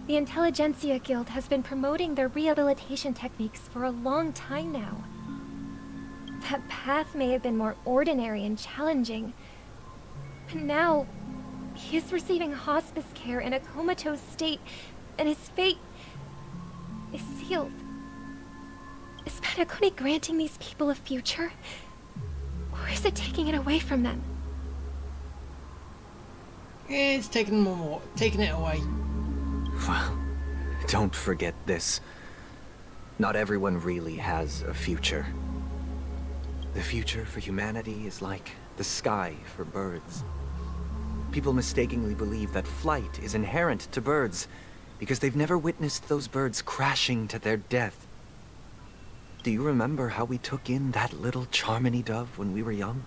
the Intelligentsia Guild has been promoting their rehabilitation techniques for a long time now. That path may have been more ordinary and challenging, but now he is receiving hospice care in a comatose state, and his fate is sealed. Is Penacony granting these people a future? Or is it taking it away from them? It's taking it away. Well, don't forget this. Not everyone really has a future. The future for humanity is like the sky for birds. People mistakenly believe that flight is inherent to birds because they've never witnessed those birds crashing to their death. Do you remember how we took in that little Charmony dove when we were young?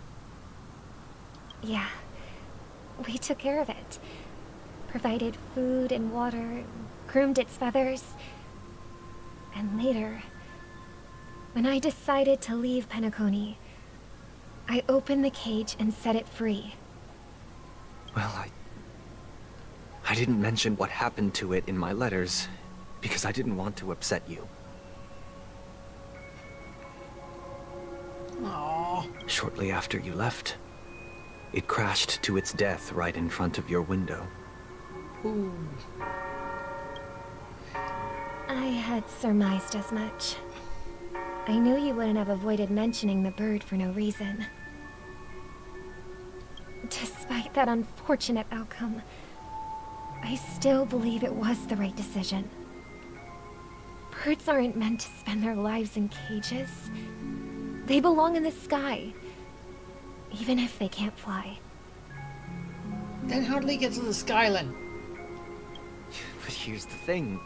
Yeah. We took care of it. Provided food and water, groomed its feathers. And later, when I decided to leave Penacony, I opened the cage and set it free. Well, I didn't mention what happened to it in my letters because I didn't want to upset you. Aww. Shortly after you left, it crashed to its death right in front of your window. Ooh. I had surmised as much. I knew you wouldn't have avoided mentioning the bird for no reason. Despite that unfortunate outcome, I still believe it was the right decision. Birds aren't meant to spend their lives in cages. They belong in the sky, even if they can't fly. Then how do they get to the skyline? But here's the thing.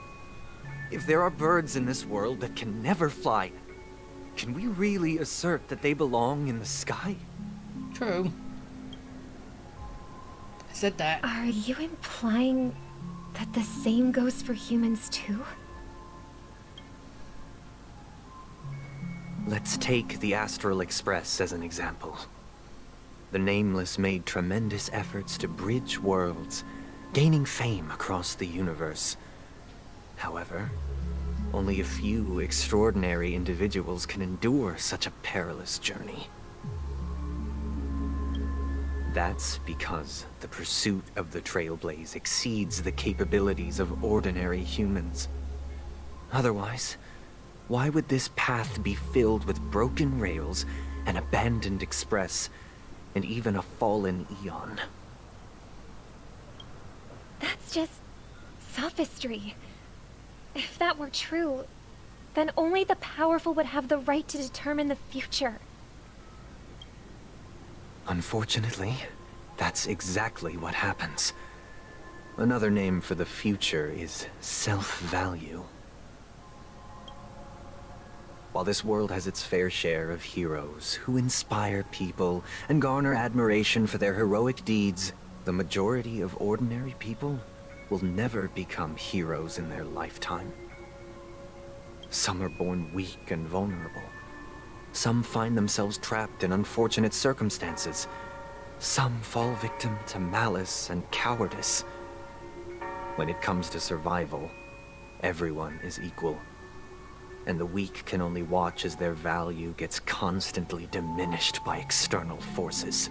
If there are birds in this world that can never fly, can we really assert that they belong in the sky? True. I said that. Are you implying that the same goes for humans too? Let's take the Astral Express as an example. The Nameless made tremendous efforts to bridge worlds, gaining fame across the universe. However, only a few extraordinary individuals can endure such a perilous journey. That's because the pursuit of the Trailblaze exceeds the capabilities of ordinary humans. Otherwise, why would this path be filled with broken rails, an abandoned express, and even a fallen Eon? That's just sophistry. If that were true, then only the powerful would have the right to determine the future. Unfortunately, that's exactly what happens. Another name for the future is self-value. While this world has its fair share of heroes who inspire people and garner admiration for their heroic deeds, the majority of ordinary people will never become heroes in their lifetime. Some are born weak and vulnerable. Some find themselves trapped in unfortunate circumstances. Some fall victim to malice and cowardice. When it comes to survival, everyone is equal. And the weak can only watch as their value gets constantly diminished by external forces.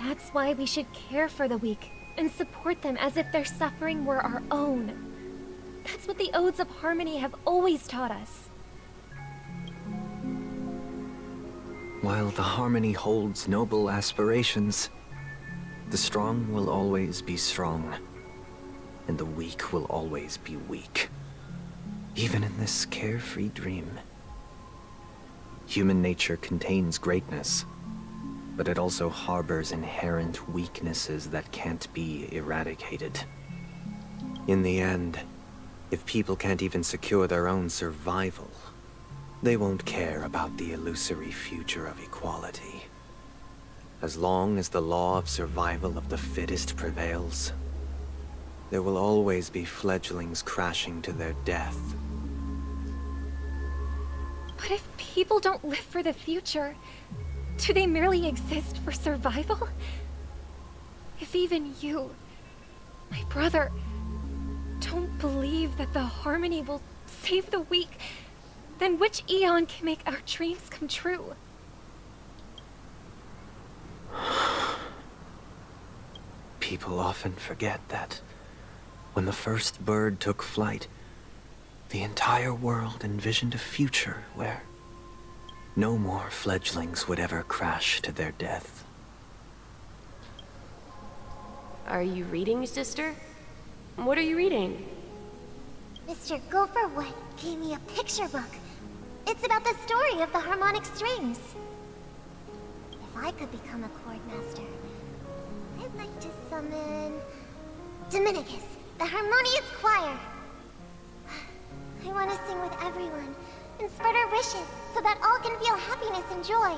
That's why we should care for the weak and support them as if their suffering were our own. That's what the Odes of Harmony have always taught us. While the Harmony holds noble aspirations, the strong will always be strong, and the weak will always be weak. Even in this carefree dream. Human nature contains greatness, but it also harbors inherent weaknesses that can't be eradicated. In the end, if people can't even secure their own survival, they won't care about the illusory future of equality. As long as the law of survival of the fittest prevails, There will always be fledglings crashing to their death. But if people don't live for the future, do they merely exist for survival? If even you, my brother, don't believe that the harmony will save the weak, then which eon can make our dreams come true? People often forget that when the first bird took flight, the entire world envisioned a future where no more fledglings would ever crash to their death. Are you reading, sister? What are you reading? Mr. Gopherwood gave me a picture book. It's about the story of the harmonic strings. If I could become a chord master, I'd like to summon Dominicus, the harmonious choir. I want to sing with everyone and spread our wishes so that all can feel happiness and joy.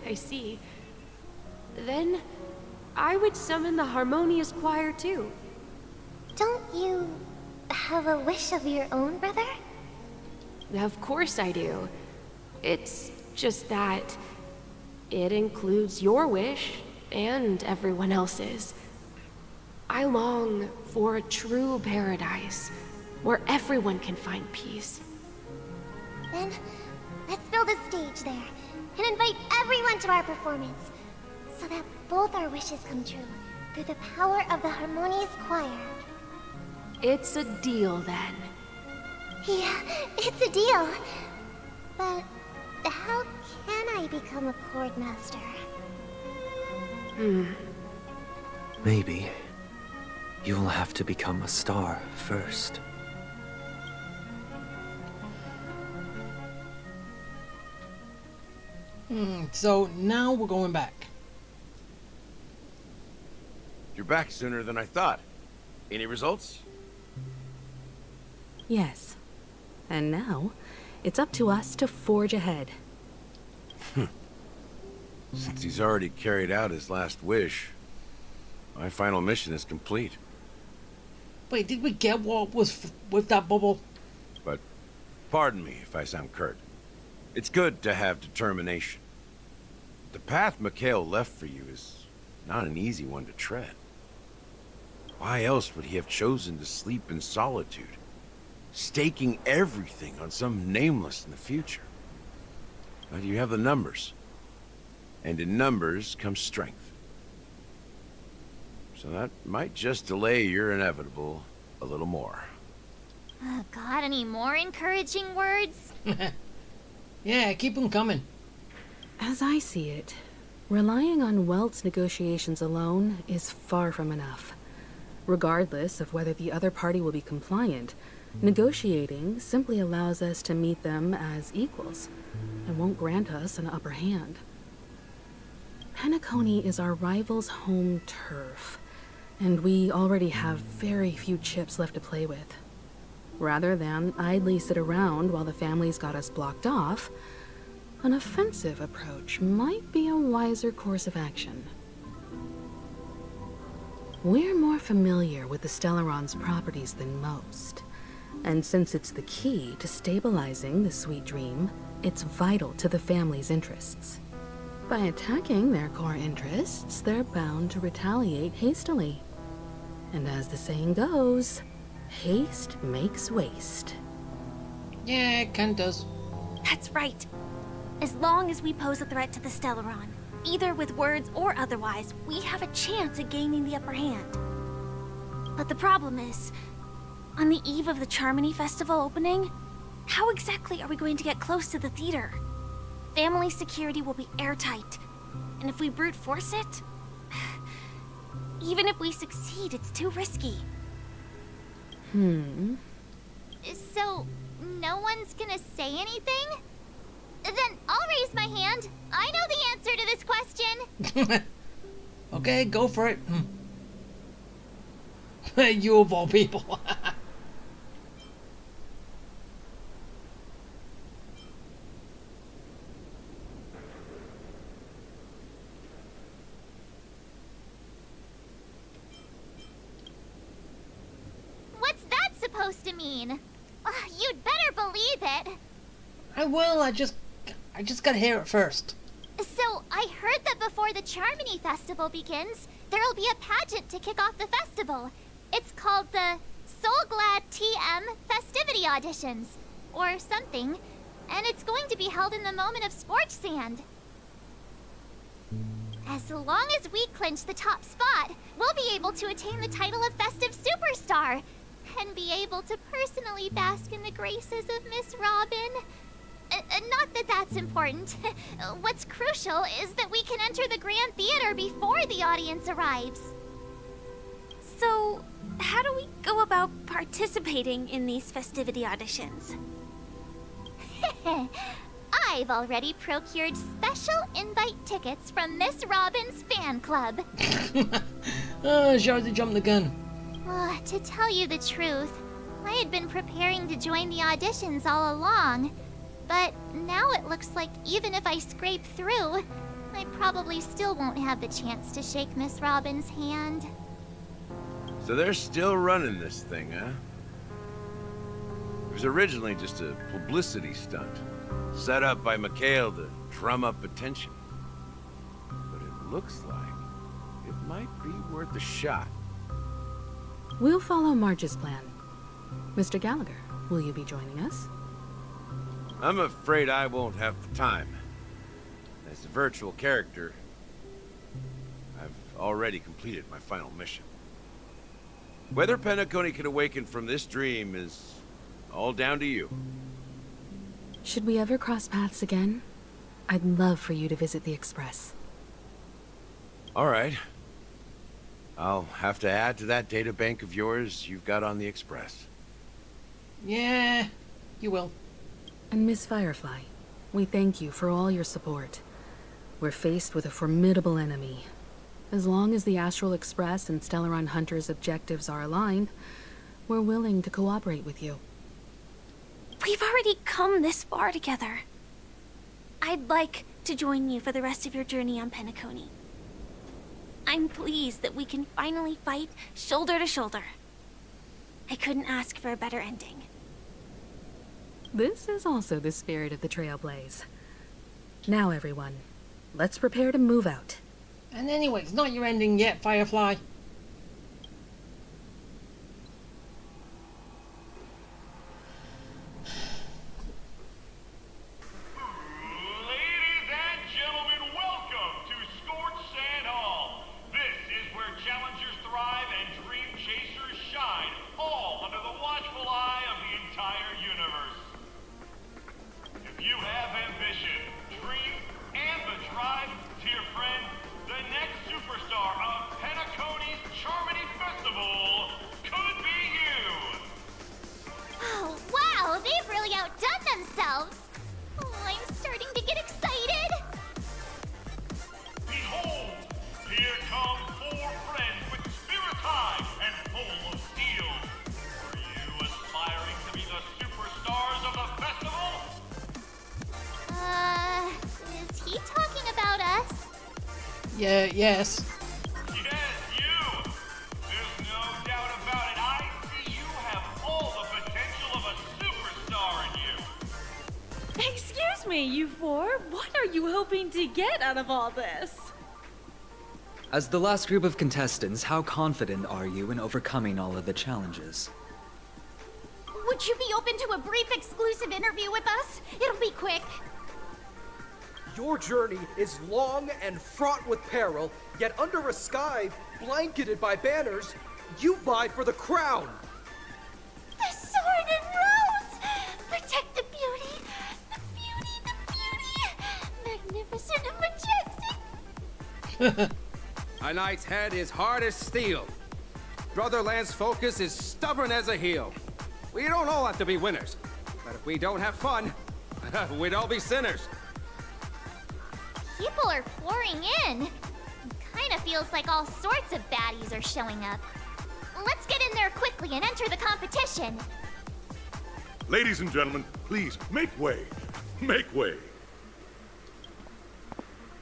I see. Then, I would summon the harmonious choir too. Don't you have a wish of your own, brother? Of course I do. It's just that it includes your wish and everyone else's. I long for a true paradise where everyone can find peace. Then, let's build a stage there and invite everyone to our performance so that both our wishes come true through the power of the harmonious choir. It's a deal then. Yeah, it's a deal. But how can I become a chord master? Maybe you'll have to become a star first. So now we're going back. You're back sooner than I thought. Any results? Yes. And now, it's up to us to forge ahead. Since he's already carried out his last wish, my final mission is complete. Wait, did we get what was with that bubble? But pardon me if I sound curt. It's good to have determination. The path Mikhail left for you is not an easy one to tread. Why else would he have chosen to sleep in solitude, staking everything on some nameless in the future? But you have the numbers. And in numbers comes strength. So that might just delay your inevitable a little more. Got any more encouraging words? Yeah, keep them coming. As I see it, relying on Welt's negotiations alone is far from enough. Regardless of whether the other party will be compliant, negotiating simply allows us to meet them as equals and won't grant us an upper hand. Penacony is our rival's home turf, and we already have very few chips left to play with. Rather than idly sit around while the family's got us blocked off, an offensive approach might be a wiser course of action. We're more familiar with the Stellaron's properties than most, and since it's the key to stabilizing the Sweet Dream, it's vital to the family's interests. By attacking their core interests, they're bound to retaliate hastily. And as the saying goes, haste makes waste. Yeah, it kinda does. That's right. As long as we pose a threat to the Stellaron, either with words or otherwise, we have a chance at gaining the upper hand. But the problem is, on the eve of the Charmony Festival opening, how exactly are we going to get close to the theater? Family security will be airtight, and if we brute force it, even if we succeed, it's too risky. So, no one's gonna say anything? Then I'll raise my hand. I know the answer to this question. Okay, go for it. You of all people. supposed to mean? You'd better believe it. I will, I just gotta hear it first. So, I heard that before the Charmony Festival begins, there'll be a pageant to kick off the festival. It's called the Soul Glad TM Festivity Auditions, or something, and it's going to be held in the moment of Scorch Sand. As long as we clinch the top spot, we'll be able to attain the title of Festive Superstar, and be able to personally bask in the graces of Miss Robin. Not that that's important. What's crucial is that we can enter the Grand Theater before the audience arrives. So, how do we go about participating in these festivity auditions? I've already procured special invite tickets from Miss Robin's fan club. Oh, she already jumped the gun. To tell you the truth, I had been preparing to join the auditions all along. But now it looks like even if I scrape through, I probably still won't have the chance to shake Miss Robin's hand. So they're still running this thing, huh? It was originally just a publicity stunt, set up by Mikhail to drum up attention. But it looks like it might be worth a shot. We'll follow Marge's plan. Mr. Gallagher, will you be joining us? I'm afraid I won't have the time. As a virtual character, I've already completed my final mission. Whether Penacony can awaken from this dream is all down to you. Should we ever cross paths again? I'd love for you to visit the Express. All right. I'll have to add to that data bank of yours you've got on the Express. Yeah, you will. And Miss Firefly, we thank you for all your support. We're faced with a formidable enemy. As long as the Astral Express and Stellaron Hunter's objectives are aligned, we're willing to cooperate with you. We've already come this far together. I'd like to join you for the rest of your journey on Penacony. I'm pleased that we can finally fight shoulder to shoulder. I couldn't ask for a better ending. This is also the spirit of the Trailblaze. Now, everyone, let's prepare to move out. And anyway, it's not your ending yet, Firefly. Ladies and gentlemen, welcome to Scorch Sand Hall. This is where challengers thrive and dream chasers shine, all under the watchful eye of the entire universe. If you have ambition, dream, and the drive, dear friend, the next superstar of Penacony's Charmony Festival could be you! Oh, wow! They've really outdone themselves! Oh, I'm starting to get excited! Behold! Here come 4 friends with spirit high and full of steel! Are you aspiring to be the superstars of the festival? Is he talking about us? Yeah, yes. Yes, you! There's no doubt about it. I see you have all the potential of a superstar in you. Excuse me, you 4. What are you hoping to get out of all this? As the last group of contestants, how confident are you in overcoming all of the challenges? Would you be open to a brief exclusive interview with us? It'll be quick. Your journey is long and fraught with peril, yet under a sky blanketed by banners, you vie for the crown. The sword and rose! Protect the beauty! The beauty! The beauty! Magnificent and majestic! A knight's head is hard as steel. Brother Lance's focus is stubborn as a heel. We don't all have to be winners, but if we don't have fun, we'd all be sinners. People are pouring in. Kinda feels like all sorts of baddies are showing up. Let's get in there quickly and enter the competition. Ladies and gentlemen, please make way. Make way.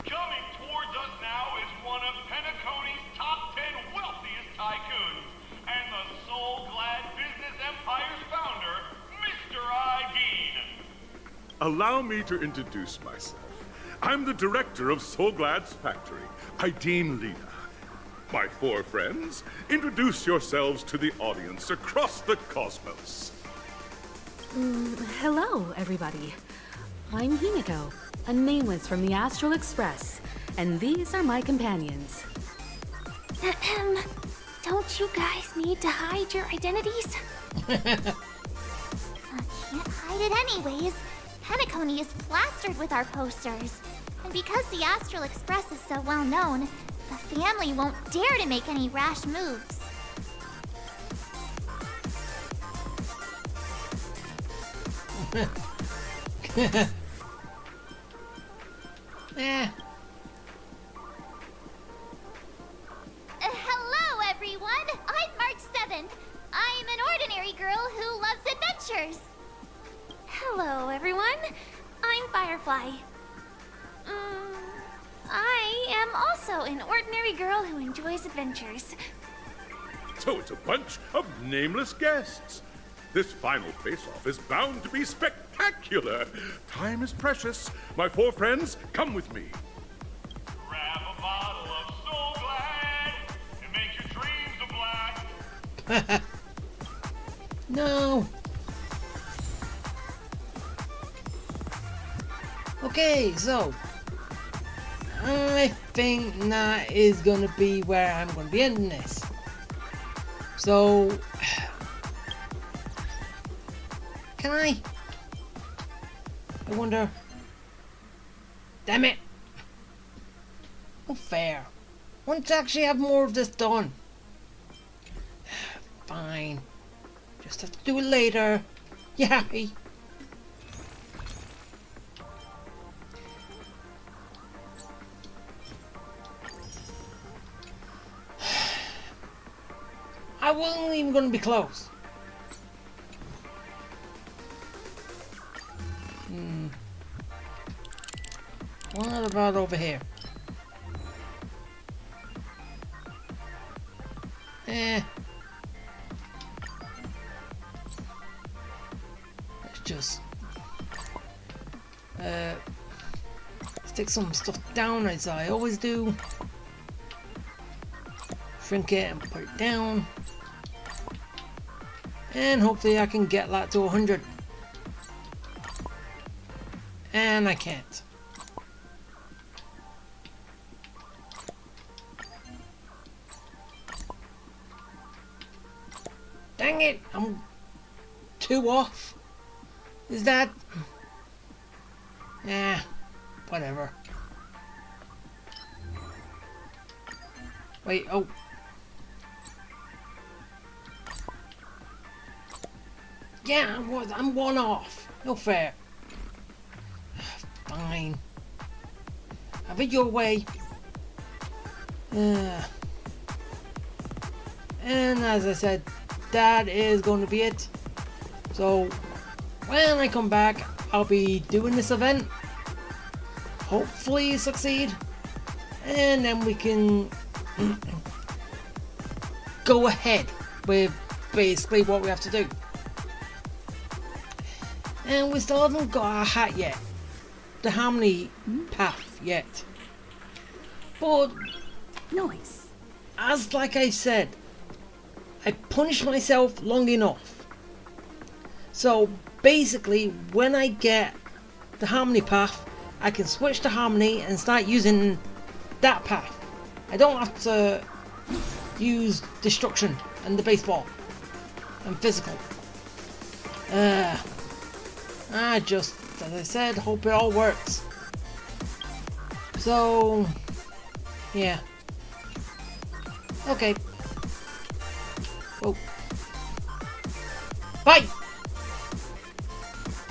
Coming towards us now is one of Penacony's top 10 wealthiest tycoons and the Soul Glad Business Empire's allow me to introduce myself. I'm the director of Solglad's factory, Ideen Lena. My 4 friends, introduce yourselves to the audience across the cosmos. Hello, everybody. I'm Himiko, a nameless from the Astral Express, and these are my companions. Don't you guys need to hide your identities? Can't hide it anyways. Penacony is plastered with our posters. And because the Astral Express is so well known, the family won't dare to make any rash moves. Hello, everyone! I'm March 7th. I'm an ordinary girl who loves adventures. Hello, everyone. I'm Firefly. I am also an ordinary girl who enjoys adventures. So it's a bunch of nameless guests. This final face-off is bound to be spectacular. Time is precious. My 4 friends, come with me. Grab a bottle of Soul Glad and make your dreams a black. No. Okay, so I think that is gonna be where I'm gonna be ending this. So can I wonder. Damn it! Not fair. I want to actually have more of this done. Fine. Just have to do it later. You happy? I wasn't even going to be close. What about over here? Let's just stick some stuff down as I always do. Shrink it and put it down. And hopefully I can get that to 100. And I can't. Dang it! I'm 2 off. Is that... whatever. Wait, oh. Yeah, I'm 1 off. No fair. Fine. Have it your way. And as I said, that is going to be it. So when I come back, I'll be doing this event. Hopefully succeed. And then we can go ahead with basically what we have to do. And we still haven't got our hat yet. The harmony path yet. But noise. As like I said, I punished myself long enough. So basically when I get the harmony path, I can switch to harmony and start using that path. I don't have to use destruction and the baseball and physical. I just, as I said, hope it all works. So, yeah. Okay. Oh. Bye!